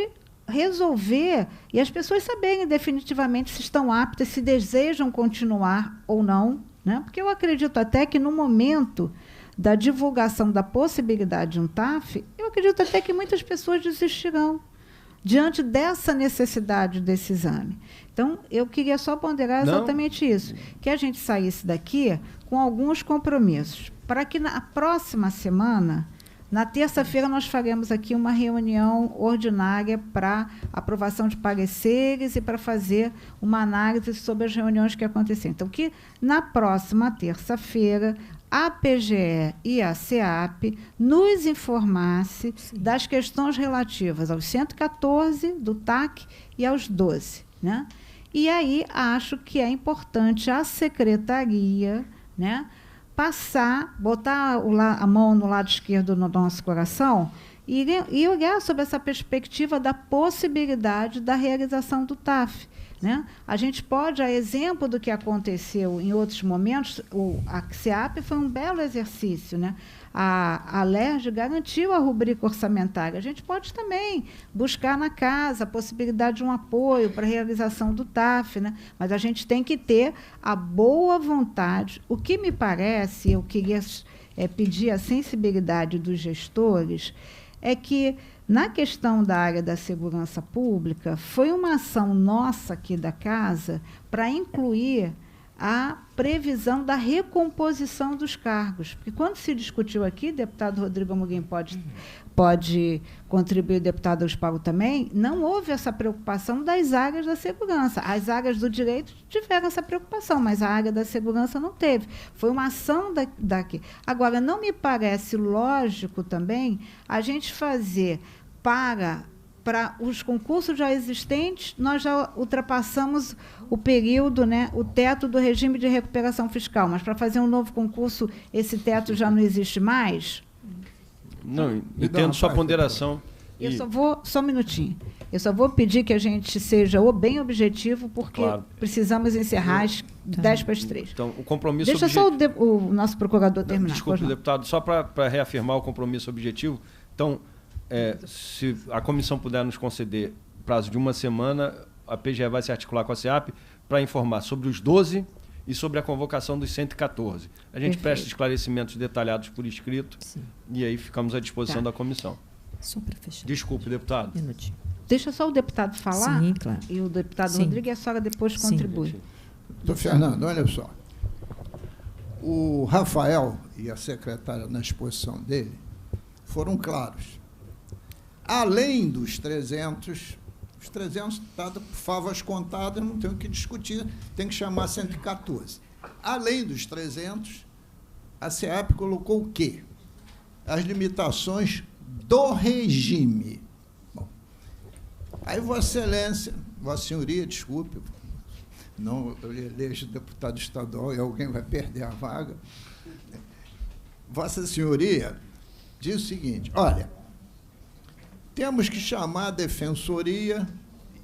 resolver, e as pessoas saberem definitivamente se estão aptas, se desejam continuar ou não, né? Porque eu acredito até que no momento da divulgação da possibilidade de um TAF, eu acredito até que muitas pessoas desistirão diante dessa necessidade desse exame. Então, eu queria só ponderar exatamente isso, que a gente saísse daqui com alguns compromissos, para que na próxima semana, na terça-feira, nós faremos aqui uma reunião ordinária para aprovação de pareceres e para fazer uma análise sobre as reuniões que aconteceram. Então, que na próxima terça-feira a PGE e a SEAP nos informasse das questões relativas aos 114 do TAC e aos 12. Né? E aí acho que é importante a secretaria, né, botar a mão no lado esquerdo do nosso coração e olhar sobre essa perspectiva da possibilidade da realização do TAF. Né? A gente pode, a exemplo do que aconteceu em outros momentos, a SEAP foi um belo exercício, né? A LERJ garantiu a rubrica orçamentária. A gente pode também buscar na casa a possibilidade de um apoio para a realização do TAF, né? Mas a gente tem que ter a boa vontade. O que me parece, eu queria pedir a sensibilidade dos gestores, é que, na questão da área da segurança pública, foi uma ação nossa aqui da Casa para incluir a previsão da recomposição dos cargos. Porque, quando se discutiu aqui, o deputado Rodrigo Amorim pode contribuir, o deputado Luiz Paulo também, não houve essa preocupação das áreas da segurança. As áreas do direito tiveram essa preocupação, mas a área da segurança não teve. Foi uma ação daqui. Agora, não me parece lógico também a gente fazer para os concursos já existentes, nós já ultrapassamos o período, né, o teto do regime de recuperação fiscal, mas para fazer um novo concurso, esse teto já não existe mais?
Não, entendo sua ponderação.
Eu só um minutinho. Eu só vou pedir que a gente seja bem objetivo, porque precisamos encerrar às 10 para as 3.
Então, o compromisso
Deixa só o nosso procurador terminar.
Desculpe, deputado, só para reafirmar o compromisso objetivo. Então, se a comissão puder nos conceder prazo de uma semana, a PGE vai se articular com a SEAP para informar sobre os 12 e sobre a convocação dos 114. A gente presta esclarecimentos detalhados por escrito. Sim. E aí ficamos à disposição da comissão.
Só para fechar.
Desculpe, deputado.
Um minutinho.
Deixa só o deputado falar.
Sim, claro.
E o deputado Rodrigo, e a senhora depois contribui.
Doutor Fernando, olha só. O Rafael e a secretária, na exposição dele, foram claros. Além dos 300, os 300 dados por favas contadas, não tem o que discutir, tem que chamar 114. Além dos 300, a SEAP colocou o quê? As limitações do regime. Bom, aí Vossa Excelência, Vossa Senhoria, desculpe, não elejo deputado estadual e alguém vai perder a vaga. Vossa Senhoria diz o seguinte: olha, temos que chamar a Defensoria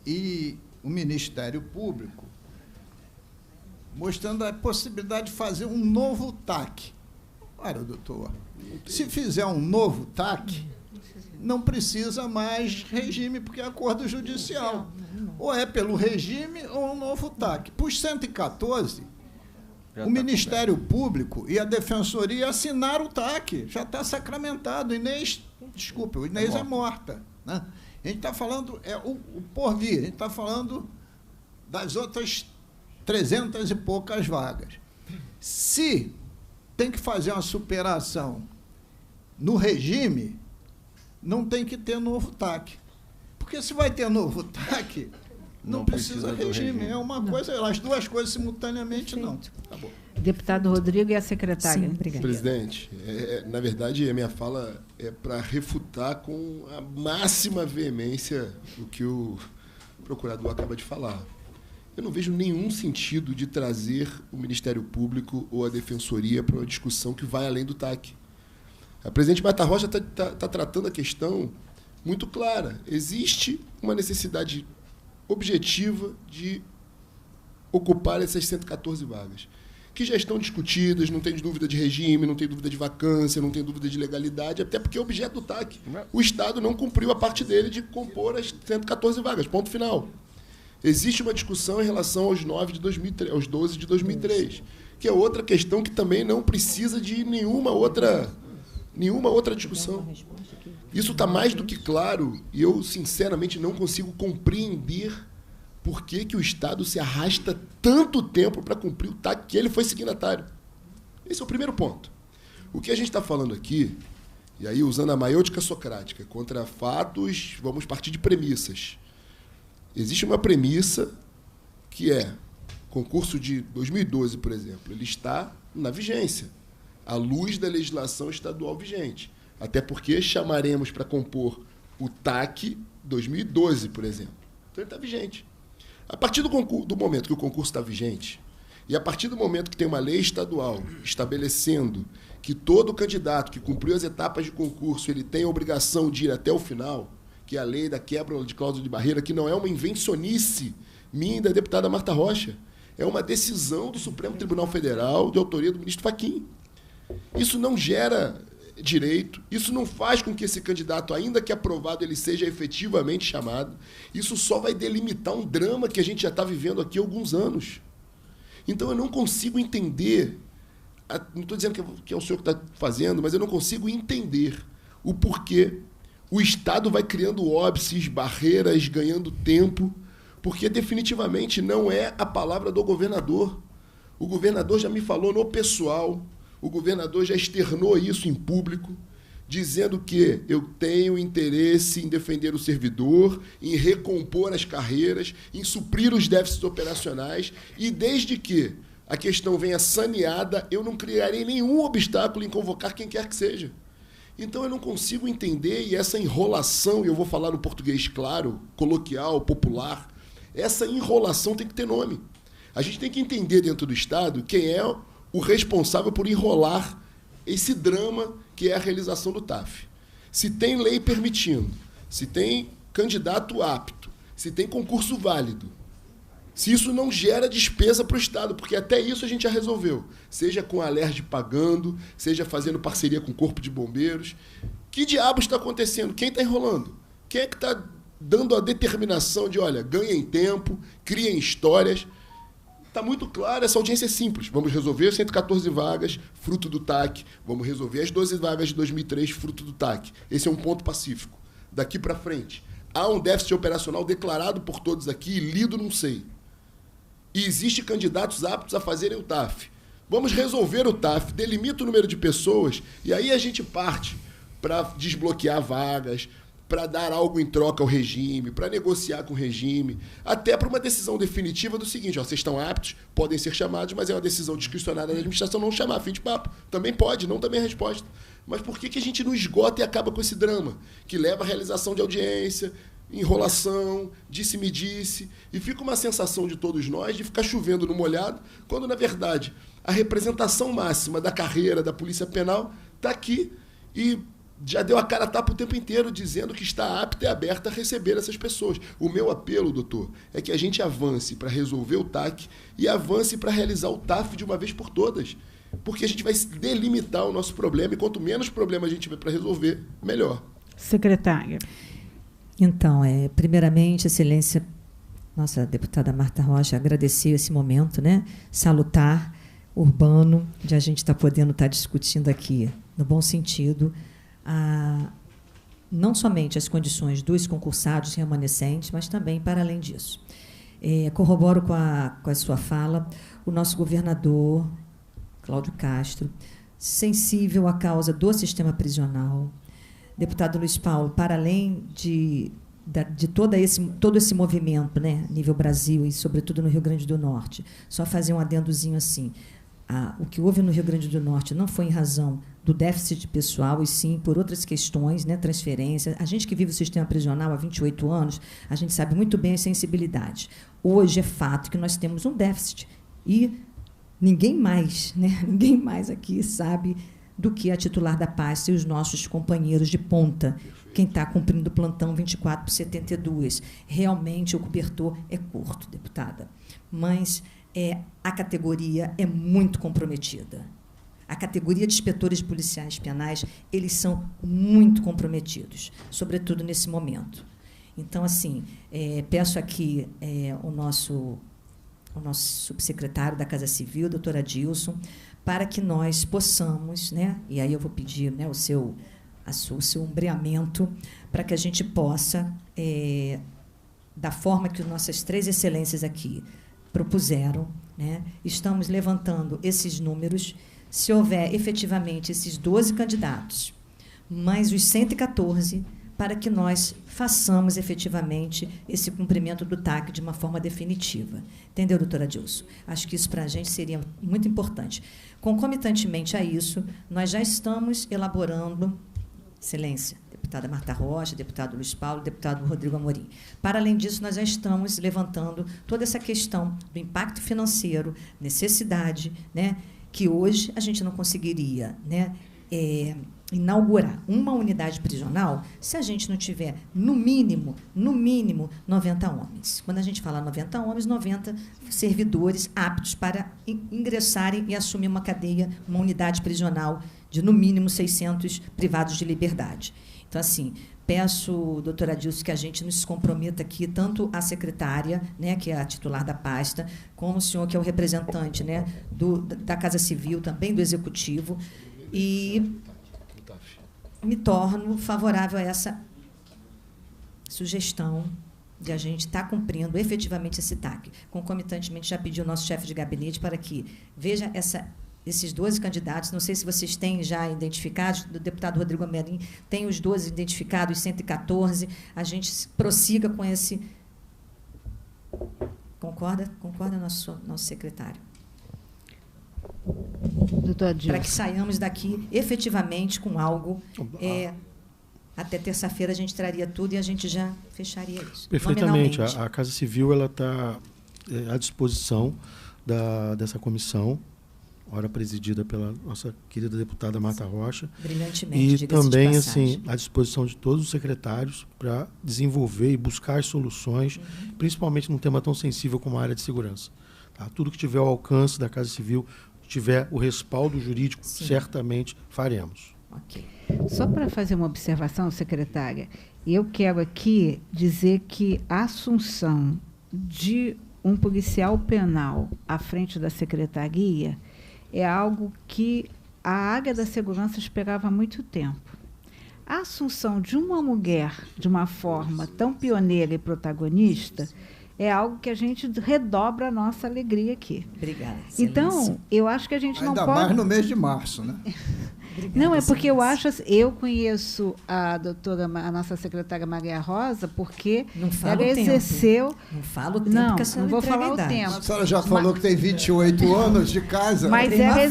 e o Ministério Público, mostrando a possibilidade de fazer um novo TAC. Ora, doutor, se fizer um novo TAC, não precisa mais regime, porque é acordo judicial. Ou é pelo regime ou um novo TAC. Por 114, o Ministério Público e a Defensoria assinaram o TAC. Já está sacramentado. Inês, desculpa, o Inês é morta. Né? A gente está falando, o porvir, a gente está falando das outras 300 e poucas vagas. Se tem que fazer uma superação no regime, não tem que ter novo TAC. Porque se vai ter novo TAC, não precisa regime. É uma coisa, as duas coisas simultaneamente. Perfeito. Não. Tá bom.
Deputado Rodrigo e a secretária.
Sim, obrigada.
Presidente, na verdade, a minha fala é para refutar com a máxima veemência o que o procurador acaba de falar. Eu não vejo nenhum sentido de trazer o Ministério Público ou a Defensoria para uma discussão que vai além do TAC. A presidente Marta Rocha está tratando a questão muito clara. Existe uma necessidade objetiva de ocupar essas 114 vagas, que já estão discutidas, não tem dúvida de regime, não tem dúvida de vacância, não tem dúvida de legalidade, até porque é objeto do TAC. O Estado não cumpriu a parte dele de compor as 114 vagas, ponto final. Existe uma discussão em relação aos 12 de 2003, que é outra questão que também não precisa de nenhuma outra discussão. Isso está mais do que claro, e eu, sinceramente, não consigo compreender por que o Estado se arrasta tanto tempo para cumprir o TAC que ele foi signatário. Esse é o primeiro ponto. O que a gente está falando aqui, e aí usando a maiôtica socrática, contra fatos, vamos partir de premissas. Existe uma premissa que é, concurso de 2012, por exemplo, ele está na vigência, à luz da legislação estadual vigente. Até porque chamaremos para compor o TAC 2012, por exemplo. Então ele está vigente. A partir do momento que o concurso está vigente, e a partir do momento que tem uma lei estadual estabelecendo que todo candidato que cumpriu as etapas de concurso ele tem a obrigação de ir até o final, que é a lei da quebra de cláusula de barreira, que não é uma invencionice minha e da deputada Marta Rocha, é uma decisão do Supremo Tribunal Federal de autoria do ministro Fachin. Isso não gera direito, isso não faz com que esse candidato, ainda que aprovado, ele seja efetivamente chamado. Isso só vai delimitar um drama que a gente já está vivendo aqui há alguns anos. Então eu não consigo entender, não estou dizendo que é o senhor que está fazendo, mas eu não consigo entender o porquê o Estado vai criando óbices, barreiras, ganhando tempo, porque definitivamente não é a palavra do governador. O governador já me falou no pessoal, o governador já externou isso em público, dizendo que eu tenho interesse em defender o servidor, em recompor as carreiras, em suprir os déficits operacionais, e desde que a questão venha saneada, eu não criarei nenhum obstáculo em convocar quem quer que seja. Então eu não consigo entender, e essa enrolação, e eu vou falar no português claro, coloquial, popular, essa enrolação tem que ter nome. A gente tem que entender dentro do Estado quem é o responsável por enrolar esse drama que é a realização do TAF. Se tem lei permitindo, se tem candidato apto, se tem concurso válido, se isso não gera despesa para o Estado, porque até isso a gente já resolveu, seja com a Alerj pagando, seja fazendo parceria com o Corpo de Bombeiros. Que diabo está acontecendo? Quem está enrolando? Quem é que está dando a determinação de, olha, ganhem tempo, criem histórias? Está muito claro, essa audiência é simples. Vamos resolver as 114 vagas, fruto do TAC. Vamos resolver as 12 vagas de 2003, fruto do TAC. Esse é um ponto pacífico. Daqui para frente, há um déficit operacional declarado por todos aqui, lido não sei. E existem candidatos aptos a fazerem o TAF. Vamos resolver o TAF, delimita o número de pessoas, e aí a gente parte para desbloquear vagas, para dar algo em troca ao regime, para negociar com o regime, até para uma decisão definitiva do seguinte: ó, vocês estão aptos, podem ser chamados, mas é uma decisão discricionária da administração não chamar, fim de papo. Também pode, não também é a resposta. Mas por que a gente não esgota e acaba com esse drama, que leva à realização de audiência, enrolação, disse-me-disse, e fica uma sensação de todos nós de ficar chovendo no molhado, quando, na verdade, a representação máxima da carreira da Polícia Penal está aqui e já deu a cara a tapa o tempo inteiro dizendo que está apta e aberta a receber essas pessoas. O meu apelo, doutor, é que a gente avance para resolver o TAC e avance para realizar o TAF de uma vez por todas, porque a gente vai delimitar o nosso problema e quanto menos problema a gente tiver para resolver, melhor.
Secretária.
Então, primeiramente, Excelência, nossa deputada Marta Rocha, agradecer esse momento, né, salutar, urbano, de a gente estar podendo estar discutindo aqui, no bom sentido, não somente as condições dos concursados remanescentes, mas também para além disso. Corroboro com a sua fala, o nosso governador, Cláudio Castro, sensível à causa do sistema prisional. Deputado Luiz Paulo, para além de todo esse movimento, né, nível Brasil e, sobretudo, no Rio Grande do Norte, só fazer um adendozinho assim, o que houve no Rio Grande do Norte não foi em razão do déficit pessoal, e sim por outras questões, né, transferência. A gente que vive o sistema prisional há 28 anos, a gente sabe muito bem as sensibilidades. Hoje é fato que nós temos um déficit e ninguém mais aqui sabe do que a titular da pasta e os nossos companheiros de ponta, quem está cumprindo o plantão 24/72. Realmente o cobertor é curto, deputada, mas a categoria é muito comprometida. A categoria de inspetores policiais penais, eles são muito comprometidos, sobretudo nesse momento. Então, assim, peço aqui o nosso subsecretário da Casa Civil, doutor Adilson, para que nós possamos, né, e aí eu vou pedir, né, o seu ombreamento, para que a gente possa, da forma que nossas 3 excelências aqui propuseram, né, estamos levantando esses números. Se houver efetivamente esses 12 candidatos, mais os 114, para que nós façamos efetivamente esse cumprimento do TAC de uma forma definitiva. Entendeu, doutora Adilson? Acho que isso para a gente seria muito importante. Concomitantemente a isso, nós já estamos elaborando, Excelência, deputada Marta Rocha, deputado Luiz Paulo, deputado Rodrigo Amorim. Para além disso, nós já estamos levantando toda essa questão do impacto financeiro, necessidade, né, que hoje a gente não conseguiria, né, inaugurar uma unidade prisional se a gente não tiver, no mínimo, 90 homens. Quando a gente fala 90 homens, 90 servidores aptos para ingressarem e assumir uma cadeia, uma unidade prisional de, no mínimo, 600 privados de liberdade. Então, assim, peço, doutora Adilson, que a gente nos comprometa aqui, tanto a secretária, né, que é a titular da pasta, como o senhor, que é o representante, né, da Casa Civil, também do Executivo, e me torno favorável a essa sugestão de a gente estar cumprindo efetivamente esse TAC. Concomitantemente, já pedi ao nosso chefe de gabinete para que veja esses 12 candidatos, não sei se vocês têm já identificados, o deputado Rodrigo Amorim tem os 12 identificados, 114, a gente prossiga com esse... Concorda? Concorda, nosso secretário? Para que saiamos daqui efetivamente com algo. Até terça-feira a gente traria tudo e a gente já fecharia isso.
Perfeitamente. A Casa Civil está à disposição dessa comissão, ora presidida pela nossa querida deputada Marta Rocha.
Brilhantemente.
E também assim, à disposição de todos os secretários para desenvolver e buscar soluções, principalmente num tema tão sensível como a área de segurança. Tá? Tudo que tiver ao alcance da Casa Civil, tiver o respaldo jurídico, certamente faremos.
Ok. Só para fazer uma observação, secretária, eu quero aqui dizer que a assunção de um policial penal à frente da secretaria é algo que a área da segurança esperava há muito tempo. A assunção de uma mulher de uma forma tão pioneira e protagonista é algo que a gente redobra a nossa alegria aqui.
Obrigada.
Então, eu acho que a gente não pode...
Ainda mais no mês de março, né?
Obrigada,
não, é porque eu conheço a nossa secretária Maria Rosa, porque ela exerceu...
Não falo o tempo que a senhora
não vou falar o tempo.
A senhora já falou que tem 28 anos de casa.
Mas ela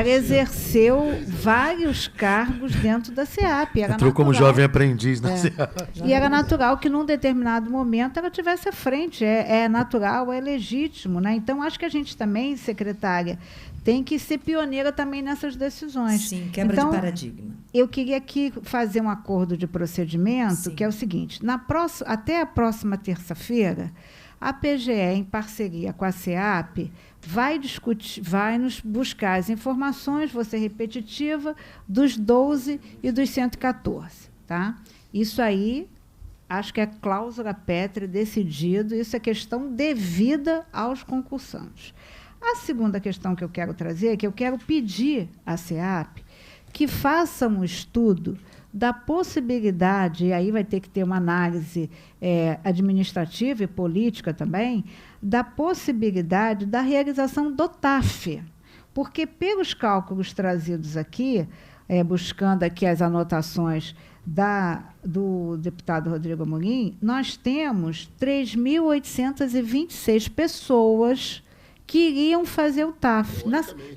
exerceu vários cargos dentro da SEAP.
Entrou como jovem aprendiz na SEAP.
E era natural que, num determinado momento, ela tivesse à frente. É natural, é legítimo. Né? Então, acho que a gente também, secretária, tem que ser pioneira também nessas decisões.
Sim, quebra de paradigma.
Eu queria aqui fazer um acordo de procedimento, que é o seguinte: até a próxima terça-feira, a PGE, em parceria com a SEAP, vai nos buscar as informações, vou ser repetitiva, dos 12 e dos 114. Tá? Isso aí, acho que é cláusula pétrea, decidido, isso é questão devida aos concursantes. A segunda questão que eu quero trazer é que eu quero pedir à SEAP que faça um estudo da possibilidade, e aí vai ter que ter uma análise administrativa e política também, da possibilidade da realização do TAF. Porque, pelos cálculos trazidos aqui, buscando aqui as anotações do deputado Rodrigo Amorim, nós temos 3.826 pessoas que iriam fazer o TAF.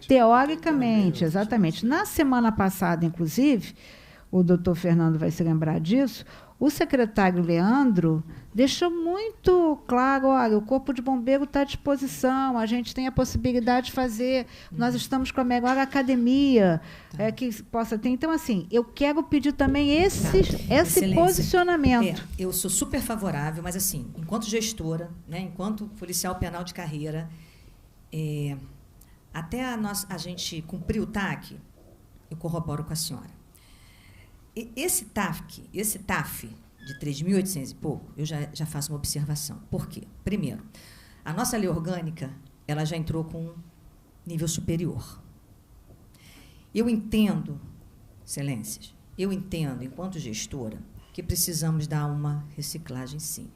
Teoricamente, exatamente. Na semana passada, inclusive, o doutor Fernando vai se lembrar disso, o secretário Leandro deixou muito claro, olha, o Corpo de Bombeiro está à disposição, a gente tem a possibilidade de fazer, nós estamos com a melhor academia que possa ter. Então, assim, eu quero pedir também esse posicionamento.
Eu sou super favorável, mas, assim, enquanto gestora, né, enquanto policial penal de carreira, até a gente cumprir o TAC, eu corroboro com a senhora. Esse TAF de 3.800 e pouco, eu já faço uma observação. Por quê? Primeiro, a nossa lei orgânica ela já entrou com nível superior. Eu entendo, excelências, enquanto gestora, que precisamos dar uma reciclagem, sim.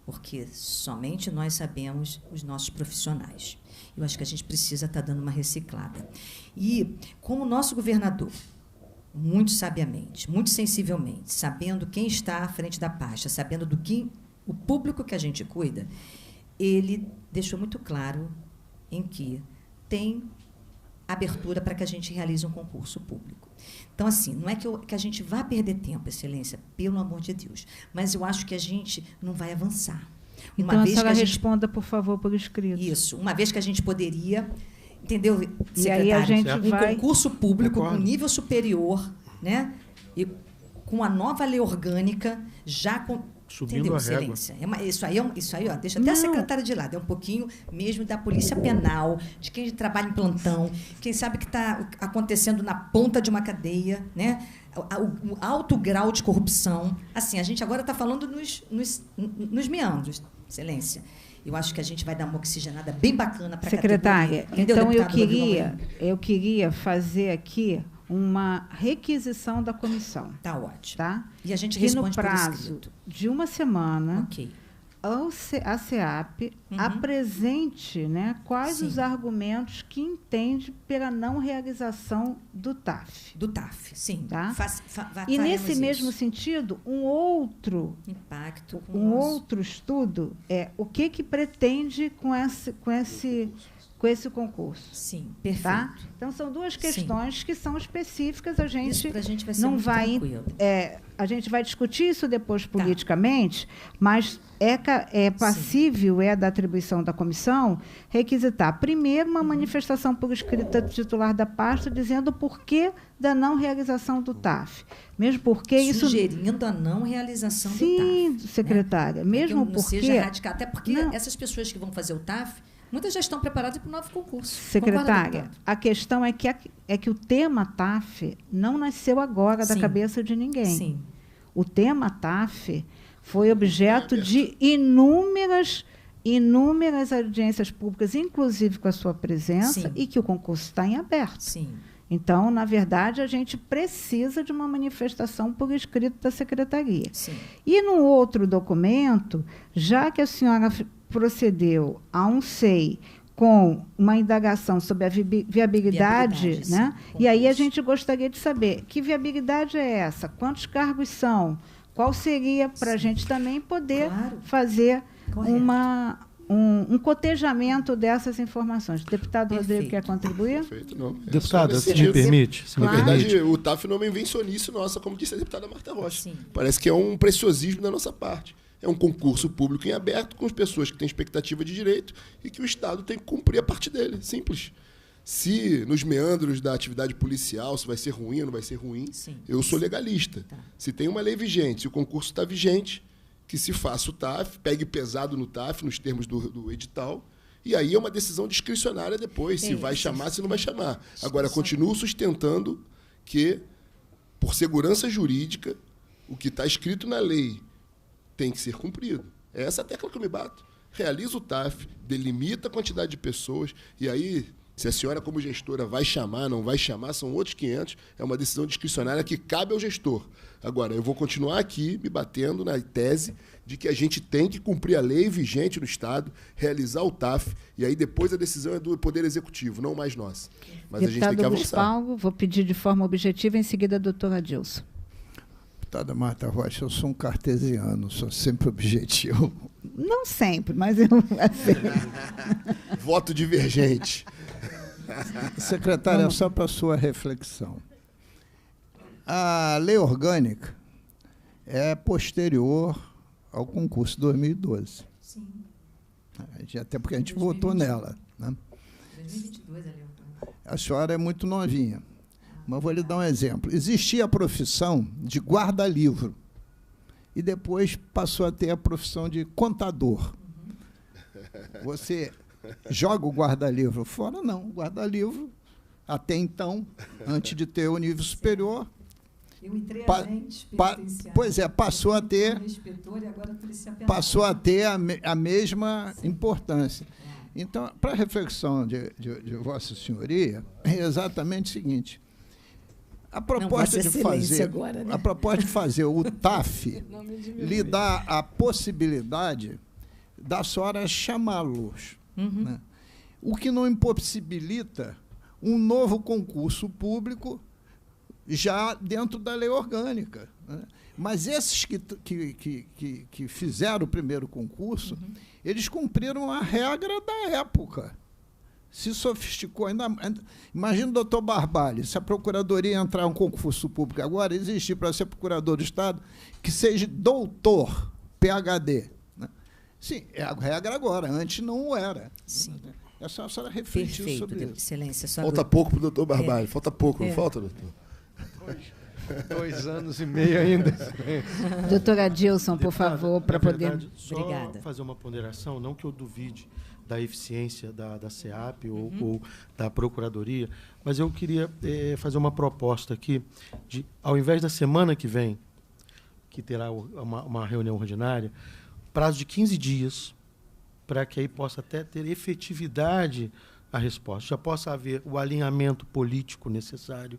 Porque somente nós sabemos os nossos profissionais. Eu acho que a gente precisa estar dando uma reciclada. E, como o nosso governador, muito sabiamente, muito sensivelmente, sabendo quem está à frente da pasta, sabendo o público que a gente cuida, ele deixou muito claro em que tem abertura para que a gente realize um concurso público. Então, assim, não é que a gente vá perder tempo, excelência, pelo amor de Deus, mas eu acho que a gente não vai avançar.
Então, a senhora responda, por favor, por escrito.
Isso, uma vez que a gente poderia, entendeu, secretário?
E aí a gente vai...
concurso público com nível superior, né? E com a nova lei orgânica, já com...
Subindo a régua.
Isso aí, ó, deixa até a secretária de lado. É um pouquinho mesmo da polícia penal, de quem trabalha em plantão, quem sabe que está acontecendo na ponta de uma cadeia, né? O alto grau de corrupção. Assim, a gente agora está falando nos meandros, excelência. Eu acho que a gente vai dar uma oxigenada bem bacana para a
secretária, então eu queria fazer aqui uma requisição da comissão.
Tá ótimo.
Tá?
E a gente responde
no prazo de uma semana, a SEAP apresente, né, quais os argumentos que entende pela não realização do TAF.
Do TAF, sim.
Tá? E, nesse mesmo sentido, um outro estudo é o que pretende com esse concurso.
Sim, perfeito.
Tá? Então, são duas questões que são específicas. A gente
vai ser
não
muito
vai... a gente vai discutir isso depois politicamente, mas é passível, da atribuição da comissão, requisitar, primeiro, uma manifestação por escrita do titular da pasta, dizendo o porquê da não realização do TAF. Mesmo porque
Sugerindo a não realização do TAF.
Sim, secretária. Né? Mesmo porque...
seja radical. Até porque essas pessoas que vão fazer o TAF, muitas já estão preparadas para o novo concurso.
Secretária, a questão é que o tema TAF não nasceu agora da cabeça de ninguém.
Sim.
O tema TAF foi objeto de inúmeras audiências públicas, inclusive com a sua presença, e que o concurso está em aberto.
Sim.
Então, na verdade, a gente precisa de uma manifestação por escrito da secretaria.
Sim.
E, no outro documento, já que a senhora procedeu a um SEI com uma indagação sobre a viabilidade, né? E aí a gente gostaria de saber que viabilidade é essa, quantos cargos são, qual seria para a gente também poder fazer um cotejamento dessas informações. Deputado Rodrigo, quer contribuir?
Perfeito, não.
Deputada, se me permite.
Na verdade, o TAF não é uma invencionice nossa, como disse a deputada Marta Rocha. Sim. Parece que é um preciosismo da nossa parte. É um concurso público em aberto com as pessoas que têm expectativa de direito e que o Estado tem que cumprir a parte dele. Simples. Se nos meandros da atividade policial, se vai ser ruim ou não vai ser ruim, eu sou legalista. Tá. Se tem uma lei vigente, se o concurso está vigente, que se faça o TAF, pegue pesado no TAF, nos termos do edital, e aí é uma decisão discricionária depois, se vai chamar, se não vai chamar. Agora, continuo sustentando que, por segurança jurídica, o que está escrito na lei tem que ser cumprido. É essa a tecla que eu me bato. Realiza o TAF, delimita a quantidade de pessoas, e aí, se a senhora, como gestora, vai chamar, não vai chamar, são outros 500, é uma decisão discricionária que cabe ao gestor. Agora, eu vou continuar aqui me batendo na tese de que a gente tem que cumprir a lei vigente no Estado, realizar o TAF, e aí depois a decisão é do Poder Executivo, não mais nós. Mas
Deputado
a gente tem que avançar.
Paulo, vou pedir de forma objetiva, em seguida a doutora Adilson.
Deputada Marta Rocha, eu sou um cartesiano, sou sempre objetivo.
Não sempre, mas eu... Assim.
Voto divergente.
Secretária, só para a sua reflexão. A lei orgânica é posterior ao concurso de 2012. Sim. Até porque a gente 2020, votou nela. Né? 2022, a lei orgânica. A senhora é muito novinha. Mas vou lhe dar um exemplo. Existia a profissão de guarda-livro e depois passou a ter a profissão de contador. Você joga o guarda-livro fora? Não. O guarda-livro, até então, antes de ter o nível superior,
eu entrei
pois é, passou a ter a mesma importância. Então, para a reflexão de Vossa Senhoria, é exatamente o seguinte. A proposta de fazer o TAF lhe dá a possibilidade da senhora chamá-los. Né? O que não impossibilita um novo concurso público já dentro da lei orgânica. Né? Mas esses que fizeram o primeiro concurso, eles cumpriram a regra da época. Se sofisticou. Imagina o doutor Barbalho, se a Procuradoria entrar em um concurso público agora, existe para ser procurador do Estado que seja doutor, PhD. Né? Sim, é a regra agora, antes não era.
Sim.
É só a senhora refletir sobre isso.
Excelência,
falta pouco para o doutor Barbalho, falta pouco, não falta, doutor?
2 anos e meio ainda.
Doutora Adilson, por favor, para poder...
Obrigada. Fazer uma ponderação, não que eu duvide da eficiência da SEAP ou da Procuradoria, mas eu queria fazer uma proposta aqui, de, ao invés da semana que vem, que terá uma reunião ordinária, prazo de 15 dias, para que aí possa até ter efetividade a resposta, já possa haver o alinhamento político necessário,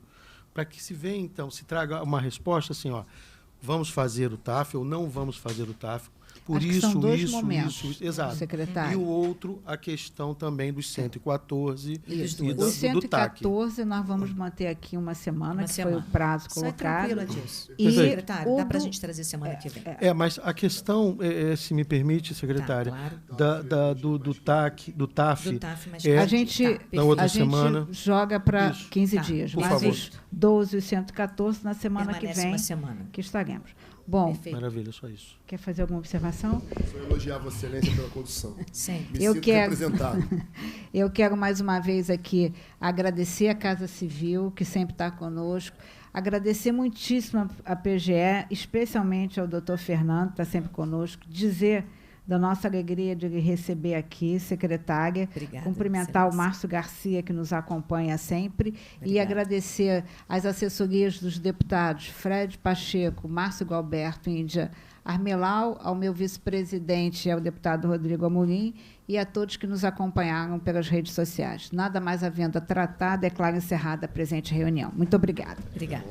para que se venha, então, se traga uma resposta assim, ó, vamos fazer o TAF ou não vamos fazer o TAF, por
Acho
isso,
que são dois
isso,
momentos,
isso, exato.
Secretário.
E o outro, a questão também dos 114
isso.
E
o 114 nós vamos manter aqui uma semana, foi o prazo colocado.
Tranquila disso.
E
secretário, dá para a gente trazer semana que vem.
Mas a questão, se me permite, secretária, claro. do TAF,
mas
a gente,
na outra
semana joga para 15 dias,
mas
favor. Os 12 e 114 na semana que vem, que estaremos. Bom,
maravilha, só isso.
Quer fazer alguma observação?
Só elogiar Vossa Excelência pela condução.
Sim.
Me sinto representado.
Eu quero mais uma vez aqui agradecer a Casa Civil, que sempre está conosco, agradecer muitíssimo a PGE, especialmente ao doutor Fernando, que está sempre conosco, dizer da nossa alegria de receber aqui, secretária.
Obrigada,
cumprimentar
excelência.
o Márcio Garcia, que nos acompanha sempre,
Obrigada.
E agradecer as assessorias dos deputados Fred Pacheco, Márcio Galberto, Índia Armelau, ao meu vice-presidente, ao deputado Rodrigo Amorim, e a todos que nos acompanharam pelas redes sociais. Nada mais havendo a tratar, declaro encerrada a presente reunião. Muito obrigada.
Obrigada.